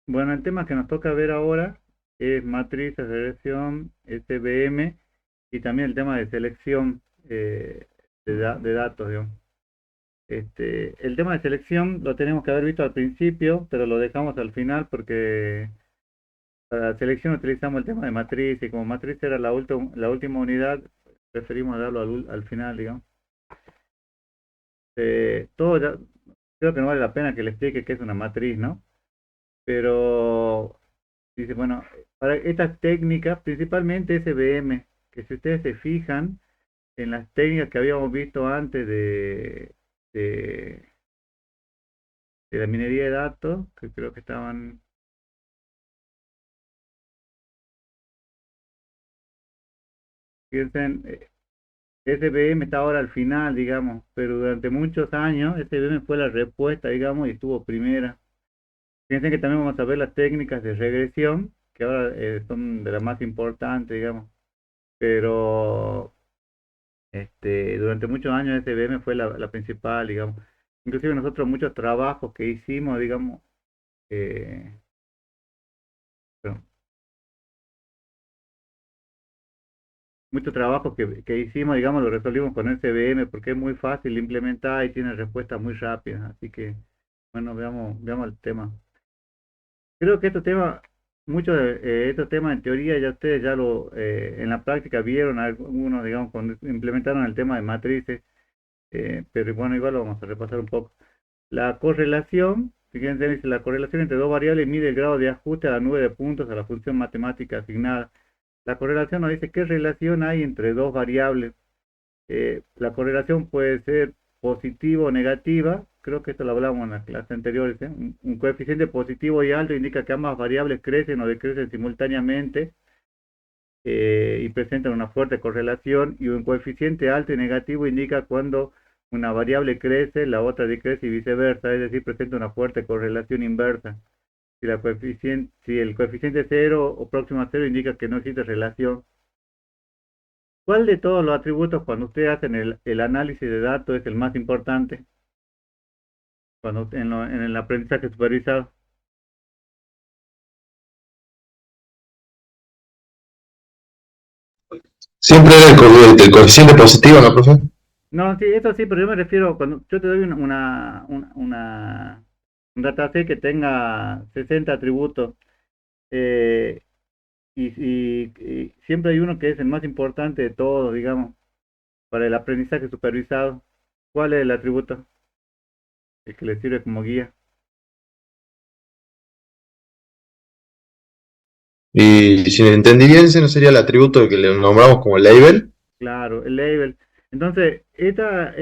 Bueno, el tema que nos toca ver ahora es matrices, regresión, SVM y también el tema de selección de datos, digamos. El tema de selección lo tenemos que haber visto al principio, pero lo dejamos al final porque para la selección utilizamos el tema de matriz y como matriz era la última unidad, preferimos darlo al final, digamos. Todo creo que no vale la pena que le explique qué es una matriz, ¿no? Pero dice, bueno, para estas técnicas, principalmente SVM, que si ustedes se fijan en las técnicas que habíamos visto antes de, de la minería de datos, que creo que estaban, fíjense, SVM está ahora al final, digamos, pero durante muchos años SVM fue la respuesta, digamos, y estuvo primera. Fíjense que también vamos a ver las técnicas de regresión, que ahora son de las más importantes, digamos, pero durante muchos años SBM fue la principal, digamos. Inclusive nosotros muchos trabajos que hicimos, digamos, eh, bueno, muchos trabajos que hicimos, digamos, lo resolvimos con SBM porque es muy fácil de implementar y tiene respuestas muy rápidas. Así que, bueno, veamos el tema. Creo que muchos de estos temas en teoría ya ustedes en la práctica vieron algunos, digamos, cuando implementaron el tema de matrices, pero bueno, igual lo vamos a repasar un poco. La correlación, fíjense, dice la correlación entre dos variables mide el grado de ajuste a la nube de puntos a la función matemática asignada. La correlación nos dice qué relación hay entre dos variables. La correlación puede ser positiva o negativa. Creo que esto lo hablamos en las clases anteriores. Un coeficiente positivo y alto indica que ambas variables crecen o decrecen simultáneamente y presentan una fuerte correlación, y un coeficiente alto y negativo indica cuando una variable crece, la otra decrece y viceversa, es decir, presenta una fuerte correlación inversa. Si el coeficiente cero o próximo a cero indica que no existe relación. ¿Cuál de todos los atributos cuando ustedes hacen el análisis de datos es el más importante en el aprendizaje supervisado? Siempre era el coeficiente positivo, ¿no, profe? No, sí, eso sí, pero yo me refiero cuando yo te doy un dataset que tenga 60 atributos. eh, y siempre hay uno que es el más importante de todos, digamos, para el aprendizaje supervisado. ¿Cuál es el atributo? El que le sirve como guía. Y si entendí bien, ese no sería el atributo que le nombramos como label. Claro, el label. Entonces, esta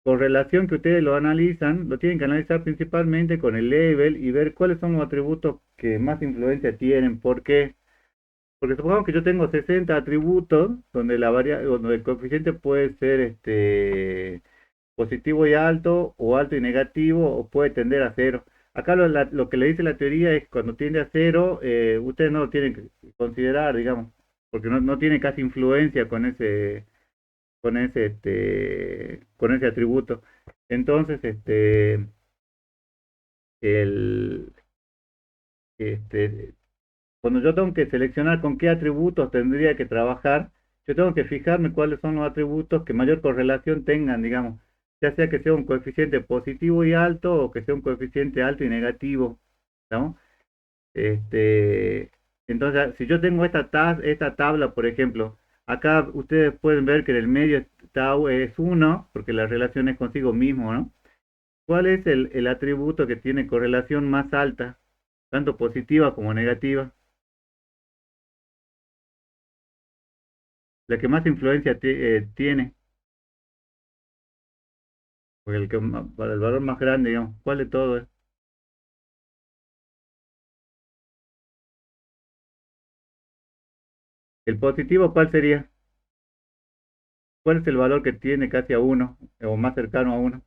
correlación que ustedes lo analizan, lo tienen que analizar principalmente con el label y ver cuáles son los atributos que más influencia tienen. ¿Por qué? Porque supongamos que yo tengo 60 atributos donde el coeficiente puede ser positivo y alto, o alto y negativo, o puede tender a cero. Acá lo que le dice la teoría es que cuando tiende a cero, ustedes no lo tienen que considerar, digamos, porque no tiene casi influencia con ese atributo. Entonces, el, este, cuando yo tengo que seleccionar con qué atributos tendría que trabajar, yo tengo que fijarme cuáles son los atributos que mayor correlación tengan, digamos, ya sea que sea un coeficiente positivo y alto o que sea un coeficiente alto y negativo, ¿no? Este, entonces, si yo tengo esta tabla, por ejemplo, acá ustedes pueden ver que en el medio es uno porque la relación es consigo mismo, ¿no? ¿Cuál es el atributo que tiene correlación más alta, tanto positiva como negativa? La que más influencia tiene, porque para el valor más grande, digamos, ¿cuál de todo es? El positivo, ¿cuál sería? ¿Cuál es el valor que tiene casi a uno, o más cercano a uno?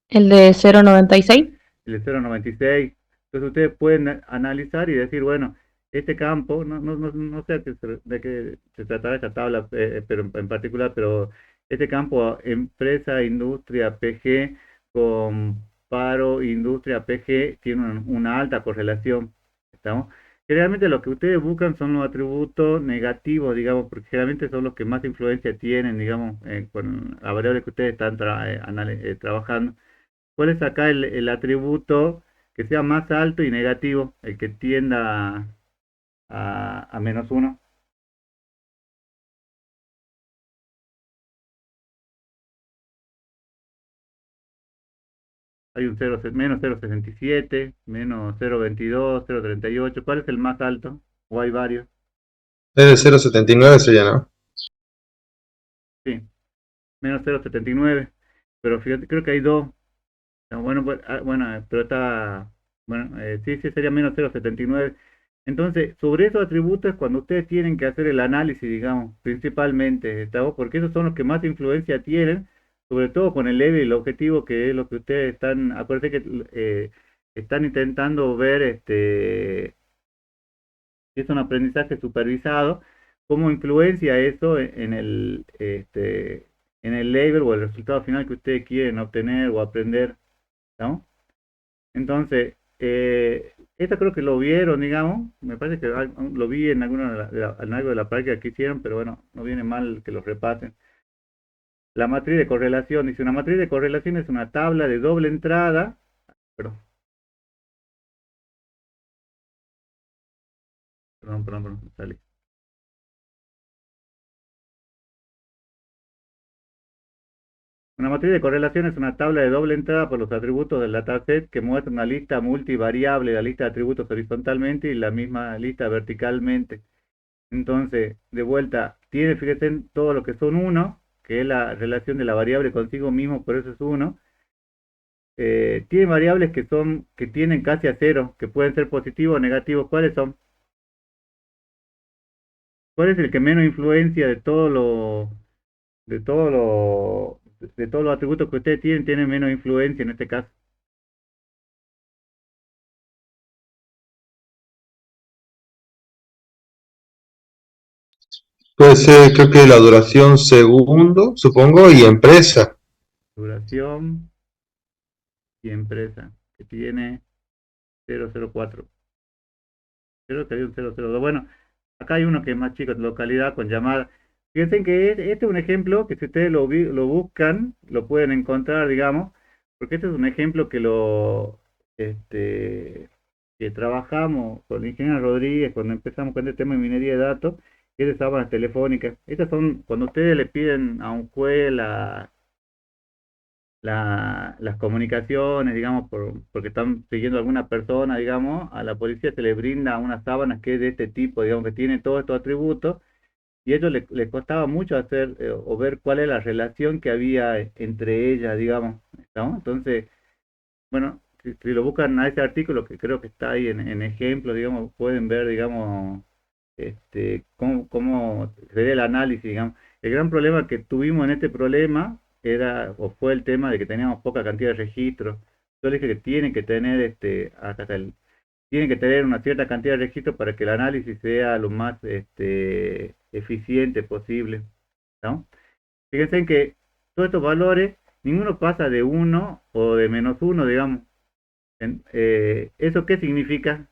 El de 0,96. El de 0,96. Entonces ustedes pueden analizar y decir, bueno, este campo, no sé de qué se tratará esta tabla, pero en particular, pero este campo, empresa, industria, PG, con paro, industria, PG, tienen una alta correlación. ¿Estamos? Generalmente lo que ustedes buscan son los atributos negativos, digamos, porque generalmente son los que más influencia tienen, digamos, con la variable que ustedes están trabajando. ¿Cuál es acá el atributo que sea más alto y negativo, el que tienda a menos uno? Hay un menos 0,67, menos 0,22, 0,38. ¿Cuál es el más alto? ¿O hay varios? Es de 0,79 sería, ¿no? Sí, menos 0,79. Pero fíjate, creo que hay dos. Bueno, bueno, pero está, bueno, sí, sí, sería menos 0,79. Entonces, sobre esos atributos es cuando ustedes tienen que hacer el análisis, digamos, principalmente, ¿está? Porque esos son los que más influencia tienen, sobre todo con el level y el objetivo, que es lo que ustedes están, acuérdense que están intentando ver, si es un aprendizaje supervisado, cómo influencia eso en el level o el resultado final que ustedes quieren obtener o aprender, ¿no? Entonces, esta creo que lo vieron, digamos, me parece que lo vi en alguna en algo de la práctica que hicieron, pero bueno, no viene mal que lo repasen. La matriz de correlación, dice, una matriz de correlación es una tabla de doble entrada, perdón, perdón, salí. Una matriz de correlación es una tabla de doble entrada por los atributos del dataset que muestra una lista multivariable, la lista de atributos horizontalmente y la misma lista verticalmente. Entonces, de vuelta, tiene, fíjense, todo lo que son uno, que es la relación de la variable consigo mismo, por eso es uno. Tiene variables que tienen casi a cero, que pueden ser positivos o negativos. ¿Cuáles son? ¿Cuál es el que menos influencia de todo de todos los atributos que ustedes tienen, tiene menos influencia en este caso? Puede ser, creo que la duración segundo, supongo, y empresa. Duración y empresa, que tiene 0,04. Creo que hay un 0,02. Bueno, acá hay uno que es más chico, localidad con llamada. Fíjense que este es un ejemplo que si ustedes lo buscan, lo pueden encontrar, digamos, porque este es un ejemplo este, que trabajamos con el ingeniero Rodríguez cuando empezamos con este tema de minería de datos, que es de sábanas telefónicas. Estas son cuando ustedes le piden a un juez las comunicaciones, digamos, porque están siguiendo a alguna persona, digamos, a la policía se le brinda unas sábanas que es de este tipo, digamos, que tiene todos estos atributos, y a ellos les costaba mucho hacer o ver cuál es la relación que había entre ellas, digamos, ¿no? Entonces, bueno, si lo buscan a ese artículo, que creo que está ahí en ejemplo, digamos, pueden ver, digamos, cómo sería el análisis, digamos. El gran problema que tuvimos en este problema era, o fue el tema de que teníamos poca cantidad de registros. Yo le dije que tienen que tener, acá está tienen que tener una cierta cantidad de registros para que el análisis sea lo más, eficiente posible, ¿no? Fíjense en que todos estos valores, ninguno pasa de uno o de menos uno, digamos. ¿Eso qué significa?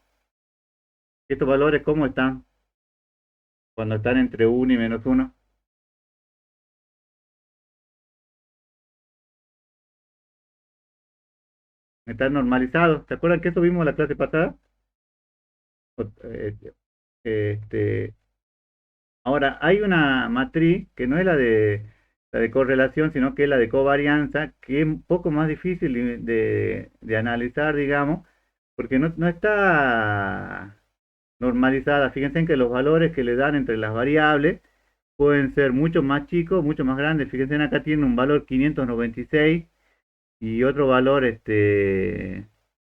¿Estos valores cómo están cuando están entre uno y menos uno? Están normalizados. ¿Se acuerdan que eso vimos la clase pasada? O- eh, Este, ahora, hay una matriz que no es la de correlación, sino que es la de covarianza, que es un poco más difícil de analizar, digamos, porque no está normalizada. Fíjense en que los valores que le dan entre las variables pueden ser mucho más chicos, mucho más grandes. Fíjense en acá tiene un valor 596 y otro valor,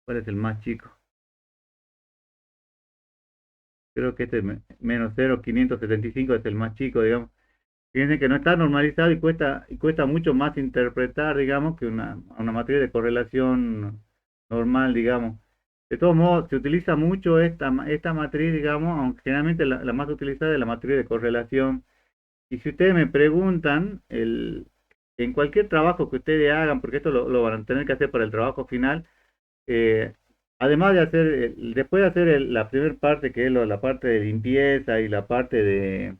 ¿cuál es el más chico? Creo que este menos 0,575 es el más chico, digamos. Fíjense que no está normalizado y cuesta mucho más interpretar, digamos, que una matriz de correlación normal, digamos. De todos modos, se utiliza mucho esta matriz, digamos, aunque generalmente la más utilizada es la matriz de correlación. Y si ustedes me preguntan, en cualquier trabajo que ustedes hagan, porque esto lo van a tener que hacer para el trabajo final, eh, además de hacer, después de hacer la primera parte, que es la parte de limpieza y la parte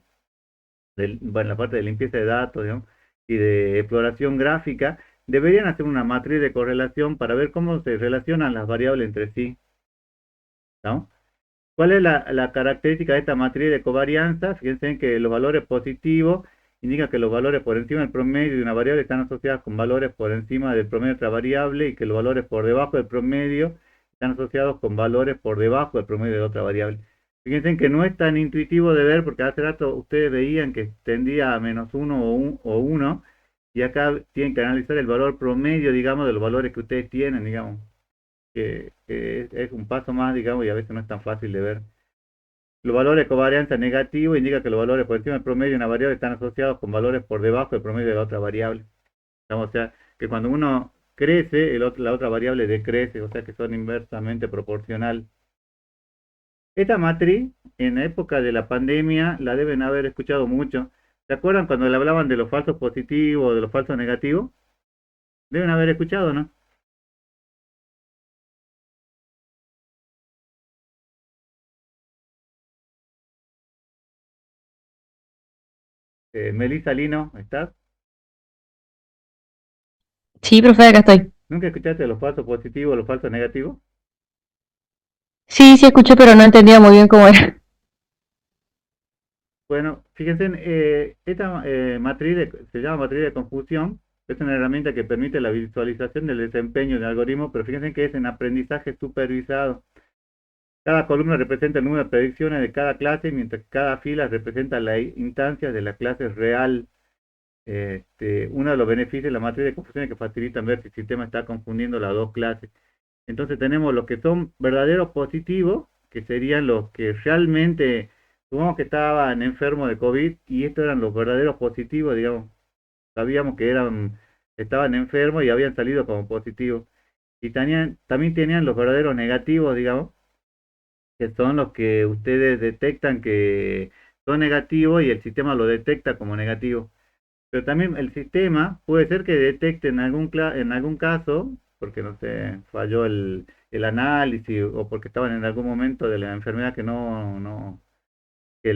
bueno, la parte de limpieza de datos, digamos, y de exploración gráfica, deberían hacer una matriz de correlación para ver cómo se relacionan las variables entre sí, ¿no? ¿Cuál es la característica de esta matriz de covarianza? Fíjense que los valores positivos indican que los valores por encima del promedio de una variable están asociados con valores por encima del promedio de otra variable y que los valores por debajo del promedio están asociados con valores por debajo del promedio de otra variable. Fíjense que no es tan intuitivo de ver porque hace rato ustedes veían que tendía a menos 1 o 1 y acá tienen que analizar el valor promedio, digamos, de los valores que ustedes tienen, digamos, que es un paso más, digamos, y a veces no es tan fácil de ver. Los valores de covarianza negativo indica que los valores por encima del promedio de una variable están asociados con valores por debajo del promedio de la otra variable. O sea, que cuando uno crece, la otra variable decrece, o sea que son inversamente proporcional. Esta matriz, en la época de la pandemia, la deben haber escuchado mucho. ¿Se acuerdan cuando le hablaban de los falsos positivos o de los falsos negativos? Deben haber escuchado, ¿no? Melissa Lino, ¿estás? Sí, profe, acá estoy. ¿Nunca escuchaste de los falsos positivos o los falsos negativos? Sí, sí escuché, pero no entendía muy bien cómo era. Bueno, fíjense, esta matriz se llama matriz de confusión, es una herramienta que permite la visualización del desempeño del algoritmo, pero fíjense que es en aprendizaje supervisado. Cada columna representa el número de predicciones de cada clase, mientras que cada fila representa la instancia de la clase real. Uno de los beneficios de la matriz de confusión es que facilitan ver si el sistema está confundiendo las dos clases. Entonces tenemos los que son verdaderos positivos, que serían los que realmente, supongamos que estaban enfermos de COVID y estos eran los verdaderos positivos, digamos, sabíamos que estaban enfermos y habían salido como positivos. Y también tenían los verdaderos negativos, digamos, que son los que ustedes detectan que son negativos y el sistema lo detecta como negativo. Pero también el sistema puede ser que detecte en algún caso, porque no sé, falló el análisis o porque estaban en algún momento de la enfermedad que que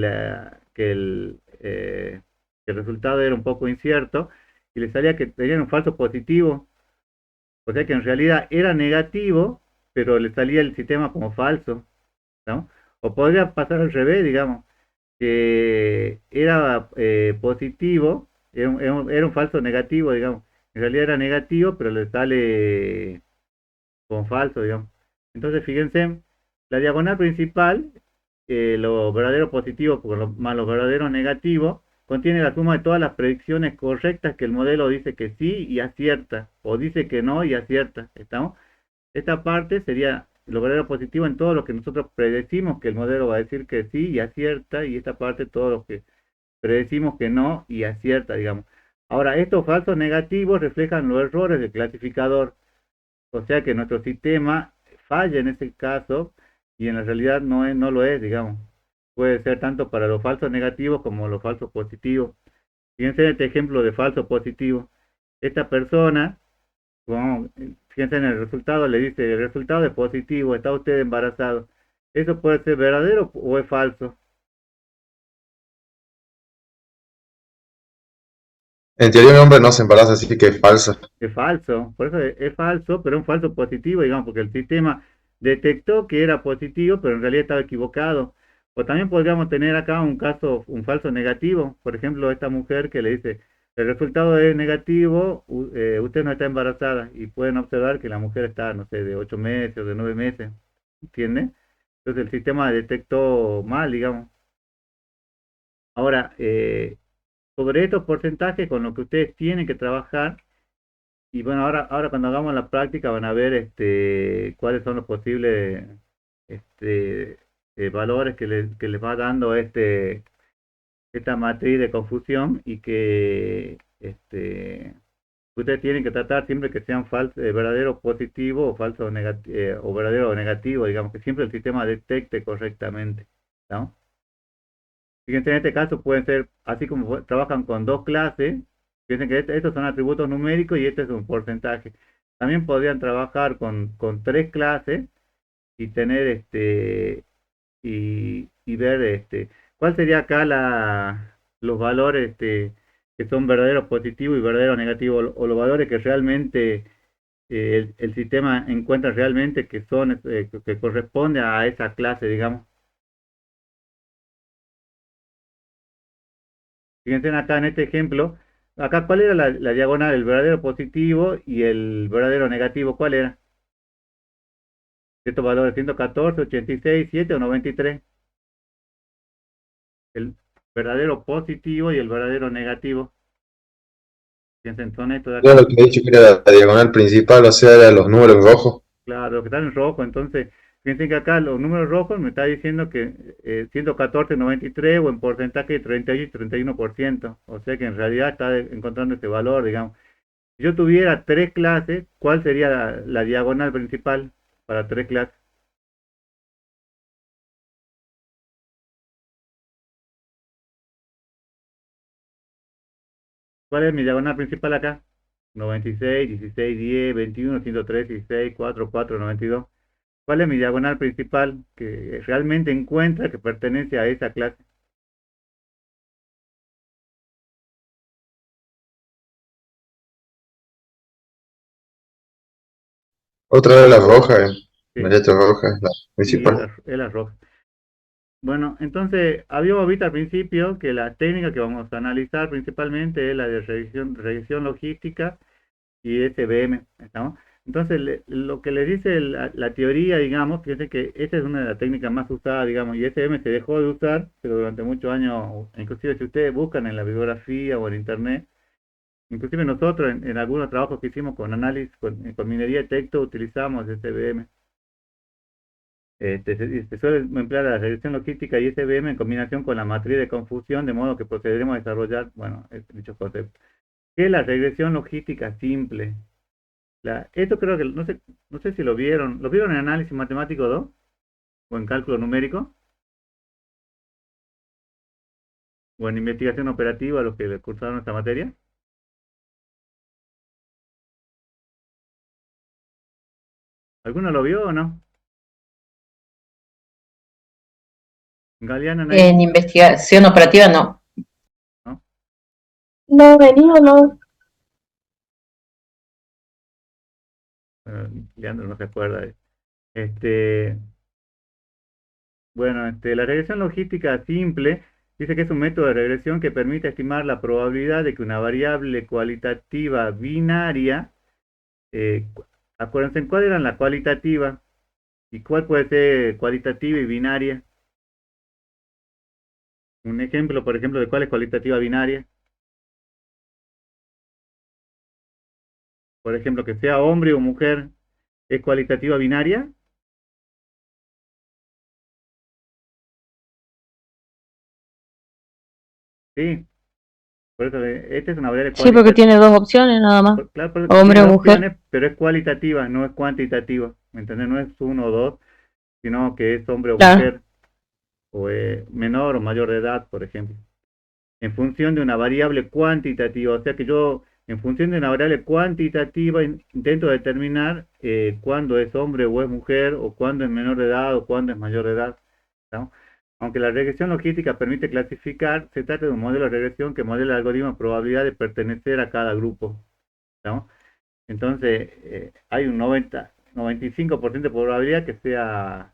el resultado era un poco incierto y le salía que tenían un falso positivo, o sea que en realidad era negativo, pero le salía el sistema como falso, ¿no? O podría pasar al revés, digamos, que era positivo, era un falso negativo, digamos. En realidad era negativo, pero le sale como falso, digamos. Entonces, fíjense, la diagonal principal, lo verdadero positivo más lo verdadero negativo, contiene la suma de todas las predicciones correctas que el modelo dice que sí y acierta, o dice que no y acierta, ¿estamos? Esta parte sería lo verdadero positivo en todo lo que nosotros predecimos que el modelo va a decir que sí y acierta, y esta parte todo lo que predecimos que no y acierta, digamos. Ahora, estos falsos negativos reflejan los errores del clasificador, o sea que nuestro sistema falla en ese caso y en la realidad no lo es, digamos. Puede ser tanto para los falsos negativos como los falsos positivos. Fíjense en este ejemplo de falso positivo. Esta persona, bueno, fíjense en el resultado, le dice, el resultado es positivo, está usted embarazado. ¿Eso puede ser verdadero o es falso? En teoría un hombre no se embaraza, así que es falso. Es falso, por eso es falso, pero es un falso positivo, digamos, porque el sistema detectó que era positivo, pero en realidad estaba equivocado. O también podríamos tener acá un caso, un falso negativo, por ejemplo, esta mujer que le dice, el resultado es negativo, usted no está embarazada, y pueden observar que la mujer está, no sé, de 8 meses o de 9 meses, ¿entiende? Entonces el sistema detectó mal, digamos. Ahora, sobre estos porcentajes con lo que ustedes tienen que trabajar, y bueno, ahora cuando hagamos la práctica van a ver cuáles son los posibles este, valores que les va dando esta matriz de confusión y que ustedes tienen que tratar siempre que sean verdadero positivo o falso negativo o verdadero o negativo, digamos que siempre el sistema detecte correctamente, ¿no? Fíjense, en este caso pueden ser, así como trabajan con dos clases, Piensen que estos son atributos numéricos y este es un porcentaje. También podrían trabajar con tres clases y tener y ver cuál sería acá los valores que son verdaderos positivos y verdaderos negativos, o los valores que realmente el sistema encuentra realmente que son que corresponde a esa clase, digamos. Fíjense acá en este ejemplo, acá cuál era la diagonal, el verdadero positivo y el verdadero negativo, ¿cuál era? Estos valores 114, 86, 7 o 93. El verdadero positivo y el verdadero negativo. Fíjense, son estos de Era acá. lo que he dicho que era la diagonal principal, o sea, eran los números rojos. Claro, los que están en rojo, entonces, fíjense que acá los números rojos me está diciendo que 114, 93 o en porcentaje de 38 y 31%. O sea que en realidad está encontrando ese valor, digamos. Si yo tuviera tres clases, ¿cuál sería la diagonal principal para tres clases? ¿Cuál es mi diagonal principal acá? 96, 16, 10, 21, 103, 16, 4, 4, 92. ¿Cuál es mi diagonal principal que realmente encuentra que pertenece a esa clase? Otra vez la roja, la Sí, letra roja es la sí, es principal. la roja. Bueno, entonces habíamos visto al principio que la técnica que vamos a analizar principalmente es la de revisión logística y SBM, ¿estamos? Entonces, lo que le dice la teoría, digamos, fíjense que esta es una de las técnicas más usadas, digamos, y SBM se dejó de usar, pero durante muchos años, inclusive si ustedes buscan en la bibliografía o en internet, inclusive nosotros en algunos trabajos que hicimos con análisis, con minería de texto, utilizamos SBM. Se suele emplear la regresión logística y SVM en combinación con la matriz de confusión, de modo que procederemos a desarrollar, bueno, dichos conceptos. ¿Qué es la regresión logística simple? Esto creo que, no sé si ¿lo vieron en análisis matemático 2 o en cálculo numérico o en investigación operativa, los que le cursaron esta materia? ¿Alguno lo vio o no? Galeano En análisis, investigación operativa no. ¿no? No, venido no. Leandro no se acuerda. Este, Bueno, la regresión logística simple dice que es un método de regresión que permite estimar la probabilidad de que una variable cualitativa binaria, acuérdense, ¿cuál era la cualitativa? ¿Y cuál puede ser cualitativa y binaria? Un ejemplo, por ejemplo, de cuál es cualitativa binaria. Por ejemplo, que sea hombre o mujer, ¿es cualitativa binaria? Sí, por eso esta es una variable Sí, porque cualitativa. tiene dos opciones nada más, Claro, porque hombre tiene o dos mujer. opciones, pero es cualitativa, no es cuantitativa. ¿Me entendés? No es uno o dos, sino que es hombre o Claro. mujer, o menor o mayor de edad, por ejemplo, en función de una variable cuantitativa. O sea que yo, en función de una variable cuantitativa, intento determinar cuándo es hombre o es mujer, o cuándo es menor de edad, o cuándo es mayor de edad, ¿no? Aunque la regresión logística permite clasificar, se trata de un modelo de regresión que modela el algoritmo de probabilidad de pertenecer a cada grupo, ¿no? Entonces, hay un 95% de probabilidad que sea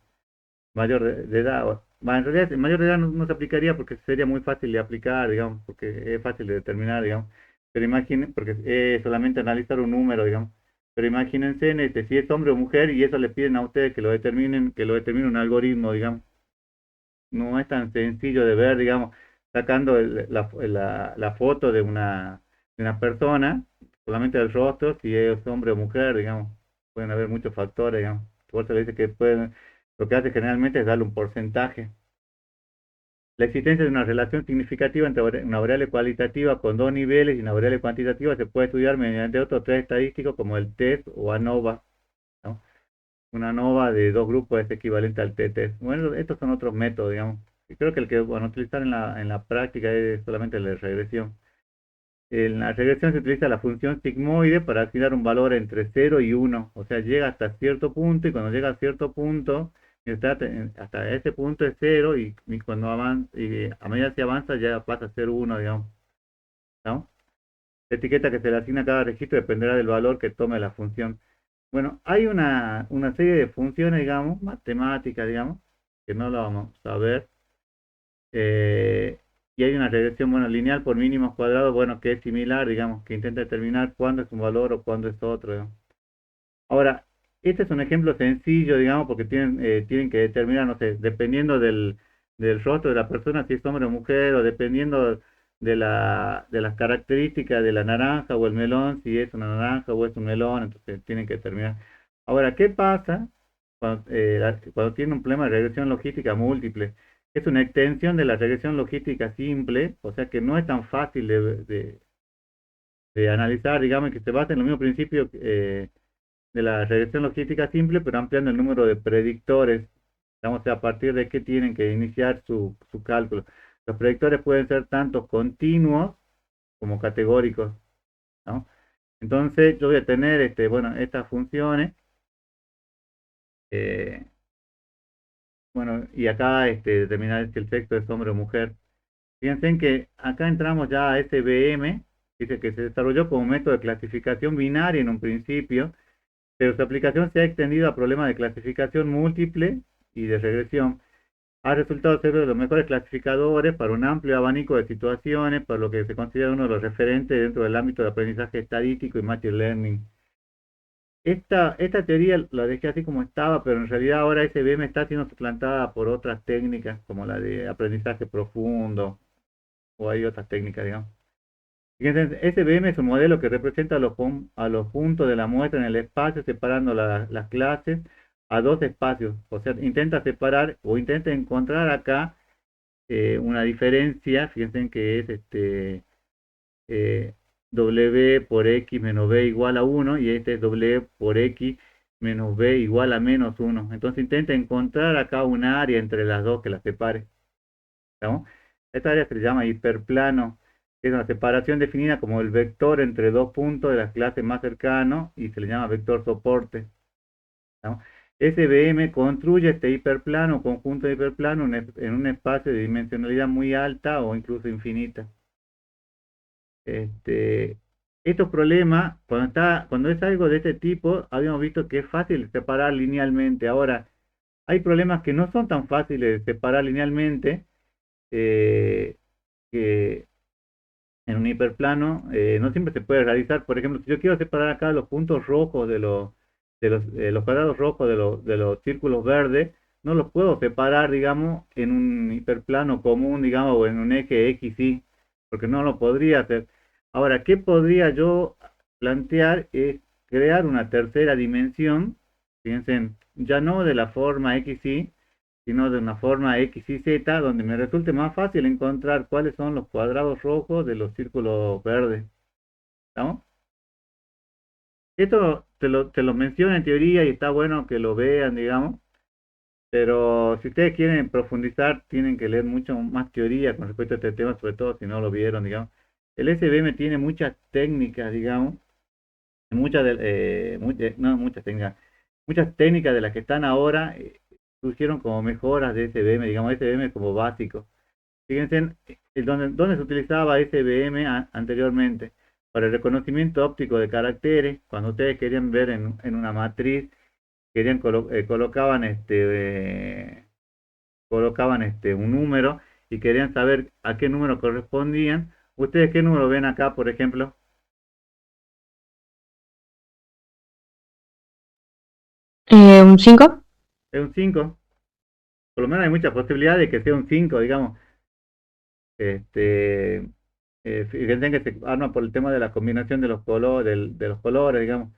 mayor de edad. En realidad, el mayor de edad no se aplicaría porque sería muy fácil de aplicar, digamos, porque es fácil de determinar, digamos. Pero imaginen, porque es solamente analizar un número, digamos. Pero imagínense si es hombre o mujer y eso le piden a ustedes que lo determine un algoritmo, digamos. No es tan sencillo de ver, digamos, sacando la foto de una persona, solamente el rostro, si es hombre o mujer, digamos. Pueden haber muchos factores, digamos. Por eso le dice que lo que hace generalmente es darle un porcentaje. La existencia de una relación significativa entre una variable cualitativa con dos niveles y una variable cuantitativa se puede estudiar mediante otro test estadístico como el test o ANOVA, ¿no? Una ANOVA de dos grupos es equivalente al t-test. Bueno, estos son otros métodos, digamos. Y creo que el que van a utilizar en la práctica es solamente el de regresión. En la regresión se utiliza la función sigmoide para asignar un valor entre 0 y 1, o sea, llega hasta cierto punto y cuando llega a cierto punto, hasta ese punto es 0 y cuando avanza, y a medida que avanza ya pasa a ser 1, digamos, ¿no? La etiqueta que se le asigna a cada registro dependerá del valor que tome la función. Bueno, hay una serie de funciones, digamos, matemáticas, digamos, que no lo vamos a ver. Y hay una regresión, bueno, lineal por mínimos cuadrados, bueno, que es similar, digamos, que intenta determinar cuándo es un valor o cuándo es otro, digamos. Ahora, este es un ejemplo sencillo, digamos, porque tienen que determinar, no sé, dependiendo del rostro de la persona, si es hombre o mujer, o dependiendo de las características de la naranja o el melón, si es una naranja o es un melón, entonces tienen que determinar. Ahora, ¿qué pasa cuando tiene un problema de regresión logística múltiple? Es una extensión de la regresión logística simple, o sea que no es tan fácil de analizar, digamos, que se basa en los mismos principios de la regresión logística simple, pero ampliando el número de predictores, digamos, a partir de qué tienen que iniciar su cálculo. Los predictores pueden ser tanto continuos como categóricos, ¿no? Entonces yo voy a tener, bueno, estas funciones, eh, bueno, y acá determinar si el sexo es hombre o mujer. Fíjense en que acá entramos ya a SVM, dice que se desarrolló como método de clasificación binaria en un principio, pero su aplicación se ha extendido a problemas de clasificación múltiple y de regresión. Ha resultado ser uno de los mejores clasificadores para un amplio abanico de situaciones, por lo que se considera uno de los referentes dentro del ámbito de aprendizaje estadístico y machine learning. Esta teoría la dejé así como estaba, pero en realidad ahora SVM está siendo suplantada por otras técnicas, como la de aprendizaje profundo, o hay otras técnicas, digamos. Fíjense, SVM es un modelo que representa a los puntos de la muestra en el espacio, separando las clases a dos espacios. O sea, intenta separar o intenta encontrar acá una diferencia. Fíjense que es eh, W por X menos B igual a 1 y este es W por X menos B igual a menos 1. Entonces intenta encontrar acá una área entre las dos que las separe, ¿no? Esta área se le llama hiperplano, que es una separación definida como el vector entre dos puntos de las clases más cercanos y se le llama vector soporte, ¿no? SVM construye este hiperplano, conjunto de hiperplano, en un espacio de dimensionalidad muy alta o incluso infinita. Este, Estos problemas, cuando es algo de este tipo, habíamos visto que es fácil separar linealmente. Ahora, hay problemas que no son tan fáciles de separar linealmente, eh, que en un hiperplano no siempre se puede realizar. Por ejemplo, si yo quiero separar acá los puntos rojos los cuadrados rojos de los círculos verdes, no los puedo separar, digamos, en un hiperplano común, digamos, o en un eje X, Y, porque no lo podría hacer. Ahora, ¿qué podría yo plantear? Es crear una tercera dimensión, fíjense, ya no de la forma X, Y, sino de una forma X y Z, donde me resulte más fácil encontrar cuáles son los cuadrados rojos de los círculos verdes. ¿Estamos? Esto te lo menciono en teoría y está bueno que lo vean, digamos, pero si ustedes quieren profundizar, tienen que leer mucho más teoría con respecto a este tema, sobre todo si no lo vieron, digamos. El SVM tiene muchas técnicas, digamos, no muchas técnicas, muchas técnicas de las que están ahora surgieron como mejoras de SVM, digamos, SVM como básico. Fíjense dónde se utilizaba SVM anteriormente. Para el reconocimiento óptico de caracteres, cuando ustedes querían ver en una matriz, colocaban un número y querían saber a qué número correspondían. ¿Ustedes qué número ven acá, por ejemplo? ¿Un 5? Es un 5. Por lo menos hay mucha posibilidad de que sea un 5, digamos. Este, Fíjense que se arma por el tema de la combinación de los colores, de los colores, digamos.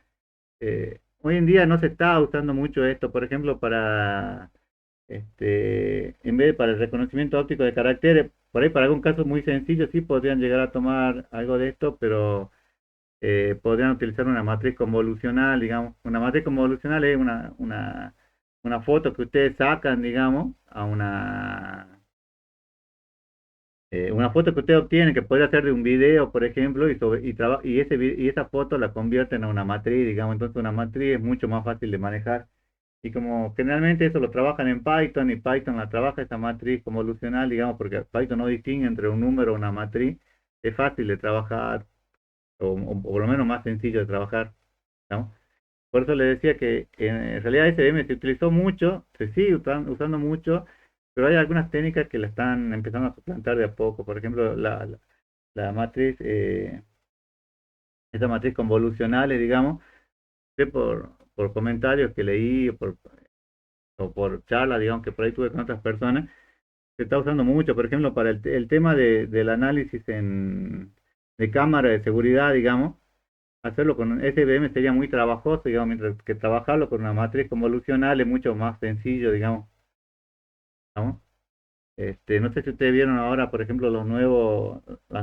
Hoy en día no se está usando mucho esto, por ejemplo, en vez de para el reconocimiento óptico de caracteres, por ahí para algún caso muy sencillo sí podrían llegar a tomar algo de esto, pero podrían utilizar una matriz convolucional, digamos. Una matriz convolucional es una foto que ustedes sacan, digamos, una foto que usted obtiene, que podría ser de un video, por ejemplo, y esa foto la convierten en una matriz, digamos, entonces una matriz es mucho más fácil de manejar. Y como generalmente eso lo trabajan en Python y Python la trabaja esa matriz convolucional, digamos, porque Python no distingue entre un número o una matriz, es fácil de trabajar, o por lo menos más sencillo de trabajar, ¿no? Por eso le decía que en realidad SVM se utilizó mucho, se sigue usando mucho, pero hay algunas técnicas que la están empezando a suplantar de a poco. Por ejemplo, la matriz, esta matriz convolucionales, digamos, que por comentarios que leí o por charlas, digamos, que por ahí tuve con otras personas, se está usando mucho, por ejemplo, para el tema del análisis de cámara de seguridad, digamos, hacerlo con SVM sería muy trabajoso, digamos, mientras que trabajarlo con una matriz convolucional es mucho más sencillo, digamos, ¿no? No sé si ustedes vieron ahora, por ejemplo, las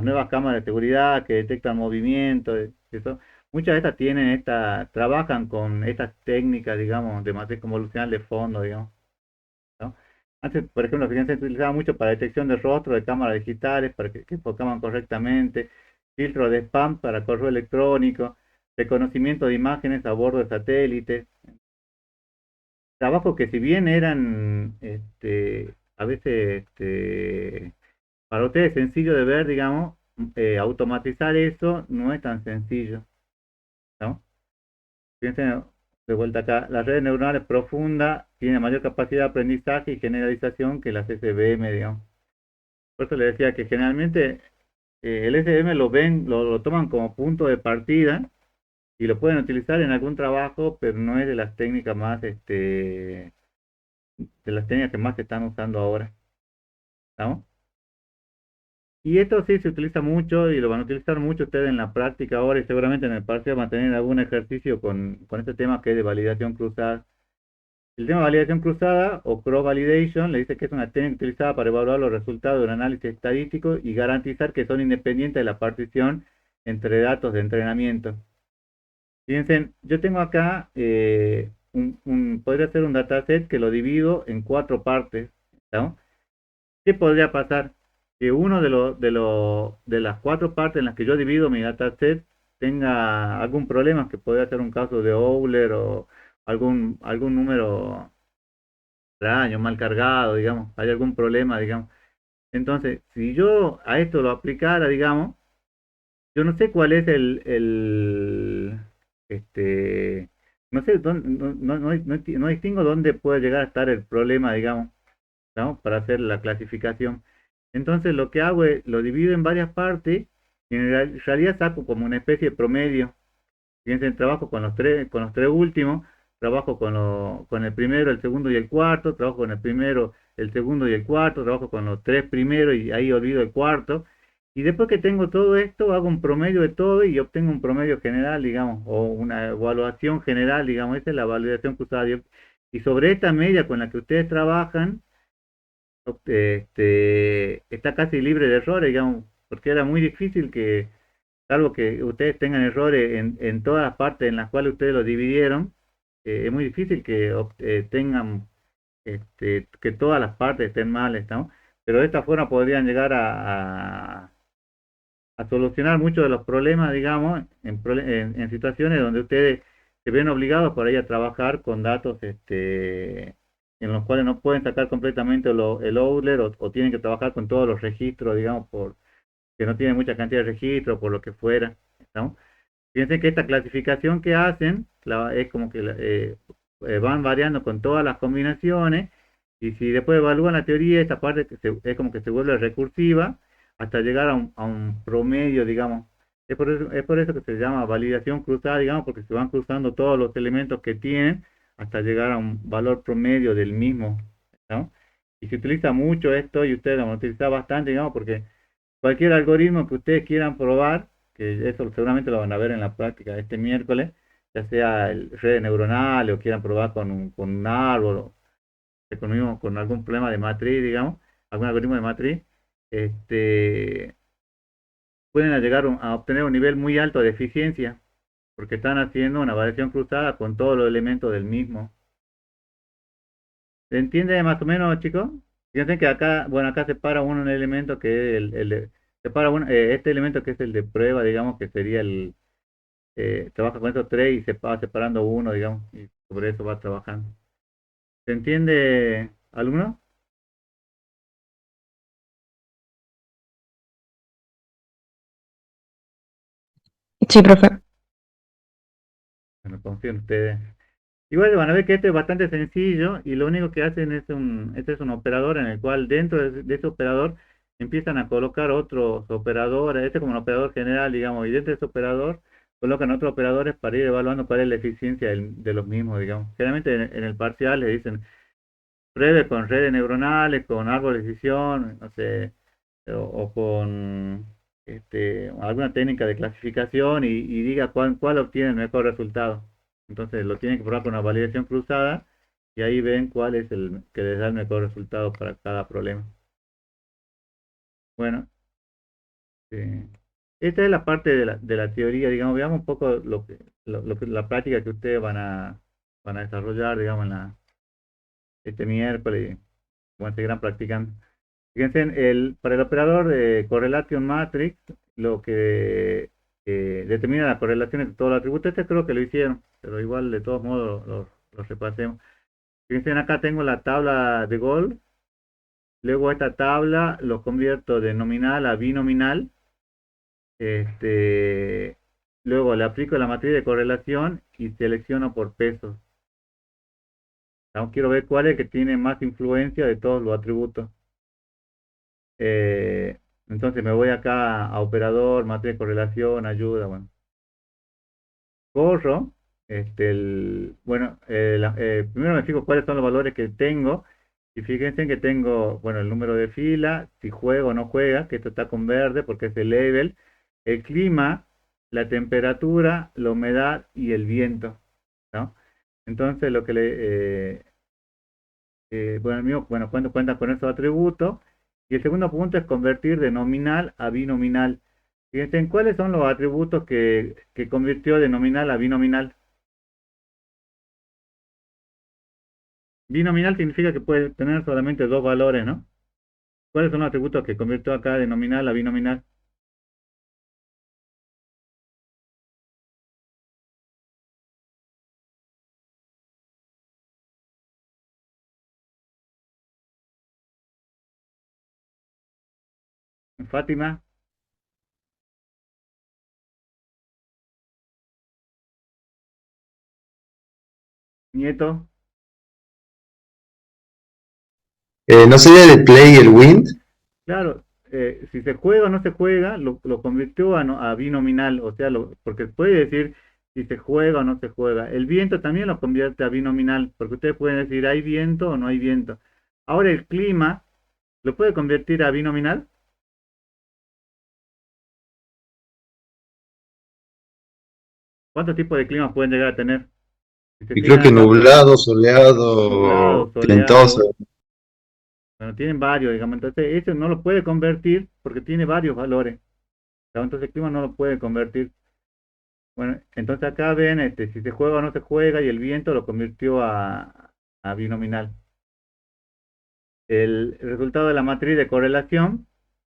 nuevas cámaras de seguridad que detectan movimiento, eso. Muchas de estas trabajan con estas técnicas, digamos, de matriz convolucional de fondo, digamos, ¿no? Antes, por ejemplo, fíjense, se utilizaba mucho para detección de rostro de cámaras digitales, para que enfocaban correctamente, filtro de spam para correo electrónico, reconocimiento de imágenes a bordo de satélites, trabajos que si bien eran a veces para ustedes sencillo de ver, digamos, automatizar eso no es tan sencillo, ¿no? Fíjense de vuelta acá, las redes neuronales profundas tienen mayor capacidad de aprendizaje y generalización que las SVM, digamos. Por eso le decía que generalmente el SVM lo toman como punto de partida y lo pueden utilizar en algún trabajo, pero no es de las técnicas más, de las técnicas que más se están usando ahora, ¿no? Y esto sí se utiliza mucho y lo van a utilizar mucho ustedes en la práctica ahora y seguramente en el parcial van a tener algún ejercicio con este tema que es de validación cruzada. El tema de validación cruzada o cross-validation le dice que es una técnica utilizada para evaluar los resultados de un análisis estadístico y garantizar que son independientes de la partición entre datos de entrenamiento. Fíjense, yo tengo acá, podría ser un dataset que lo divido en cuatro partes, ¿no? ¿Qué podría pasar? Que uno de las cuatro partes en las que yo divido mi dataset tenga algún problema, que podría ser un caso de Euler o algún número extraño, mal cargado, digamos, hay algún problema, digamos. Entonces, si yo a esto lo aplicara, digamos, yo no sé cuál es no sé, no distingo dónde puede llegar a estar el problema, digamos, ¿no? Para hacer la clasificación. Entonces lo que hago es, lo divido en varias partes y en realidad saco como una especie de promedio. Fíjense, trabajo con los tres últimos, trabajo con el primero, el segundo y el cuarto, trabajo con el primero, el segundo y el cuarto, trabajo con los tres primeros y ahí olvido el cuarto. Y después que tengo todo esto, hago un promedio de todo y obtengo un promedio general, digamos, o una evaluación general, digamos, esa es la validación cruzada. Y sobre esta media con la que ustedes trabajan, está casi libre de errores, digamos, porque era muy difícil que, salvo que ustedes tengan errores en todas las partes en las cuales ustedes lo dividieron, es muy difícil que tengan, que todas las partes estén mal, ¿no? Pero de esta forma podrían llegar a solucionar muchos de los problemas, digamos, en situaciones donde ustedes se ven obligados por ahí a trabajar con datos en los cuales no pueden sacar completamente el Euler o tienen que trabajar con todos los registros, digamos, que no tienen mucha cantidad de registros, por lo que fuera, ¿no? Fíjense que esta clasificación que hacen es como que van variando con todas las combinaciones y si después evalúan la teoría, esta parte es como que se vuelve recursiva hasta llegar a un promedio, digamos. Es por eso que se llama validación cruzada, digamos, porque se van cruzando todos los elementos que tienen hasta llegar a un valor promedio del mismo, ¿no? Y se utiliza mucho esto y ustedes lo van a utilizar bastante, digamos, porque cualquier algoritmo que ustedes quieran probar, que eso seguramente lo van a ver en la práctica este miércoles, ya sea redes neuronales o quieran probar con un árbol con algún problema de matriz, digamos, algún algoritmo de matriz, este, pueden llegar a obtener un nivel muy alto de eficiencia, porque están haciendo una variación cruzada con todos los elementos del mismo. ¿Se entiende más o menos, chicos? Fíjense que acá, bueno, acá separa uno un elemento que es separa este elemento que es el de prueba, digamos, que sería trabaja con estos tres y se va separando uno, digamos, y sobre eso va trabajando. ¿Se entiende, alumno? Sí, profe. Bueno, confío en ustedes. Igual van a ver que este es bastante sencillo y lo único que hacen es este es un operador en el cual dentro de ese operador empiezan a colocar otros operadores, este como un operador general, digamos, y dentro de ese operador colocan otros operadores para ir evaluando cuál es la eficiencia de los mismos, digamos. Generalmente en el parcial le dicen pruebe con redes neuronales, con árbol de decisión, no sé, o con alguna técnica de clasificación y diga cuál obtiene el mejor resultado. Entonces lo tienen que probar con una validación cruzada y ahí ven cuál es el que les da el mejor resultado para cada problema. Bueno, esta es la parte de la teoría, digamos, veamos un poco la práctica que ustedes van a desarrollar, digamos, este miércoles, van a seguir practicando. Fíjense, para el operador de correlation matrix, lo que determina la correlación entre todos los atributos, este creo que lo hicieron, pero igual de todos modos los repasemos. Fíjense, acá tengo la tabla de Gold, luego esta tabla lo convierto de nominal a binominal, este, luego le aplico la matriz de correlación y selecciono por pesos. Ahora quiero ver cuál es el que tiene más influencia de todos los atributos. Eh, entonces me voy acá a operador, matriz de correlación, ayuda, bueno. Corro, bueno, primero me fijo cuáles son los valores que tengo y fíjense que tengo, bueno, el número de fila, si juega o no juega, que esto está con verde porque es el label, el clima, la temperatura, la humedad y el viento, ¿no? Entonces lo que bueno, el mío, bueno, cuenta con esos atributos. Y el segundo punto es convertir de nominal a binominal. Fíjense en cuáles son los atributos que convirtió de nominal a binominal. Binominal significa que puede tener solamente dos valores, ¿no? ¿Cuáles son los atributos que convirtió acá de nominal a binominal? Fátima, Nieto. ¿No sería el play y el wind? Claro, si se juega o no se juega, lo convirtió a binominal, o sea, porque puede decir si se juega o no se juega. El viento también lo convierte a binominal, porque ustedes pueden decir hay viento o no hay viento. Ahora el clima, ¿lo puede convertir a binominal? ¿Cuántos tipos de climas pueden llegar a tener? Si se Y creo fijan que acá, nublado, soleado, nublado, soleado, ventoso. bueno, tienen varios, digamos, entonces eso no lo puede convertir porque tiene varios valores. Entonces el clima no lo puede convertir. Bueno, entonces acá ven si se juega o no se juega y el viento lo convirtió a binominal. El resultado de la matriz de correlación,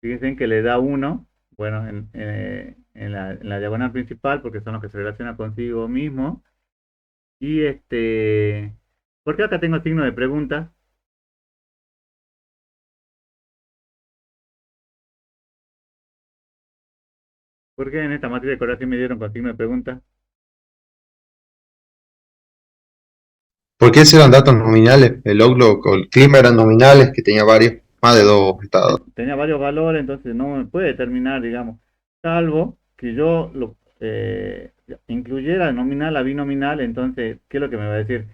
fíjense que le da 1, bueno, en la diagonal principal, porque son los que se relacionan consigo mismo. Y ¿por qué acá tengo signo de pregunta? ¿Por qué en esta matriz de correlación me dieron con signo de pregunta? Porque esos eran datos nominales. El log, el clima eran nominales, que tenía varios, más de dos estados. Tenía varios valores, entonces no me puede determinar, digamos, salvo que yo lo incluyera nominal a binominal, entonces, ¿qué es lo que me va a decir?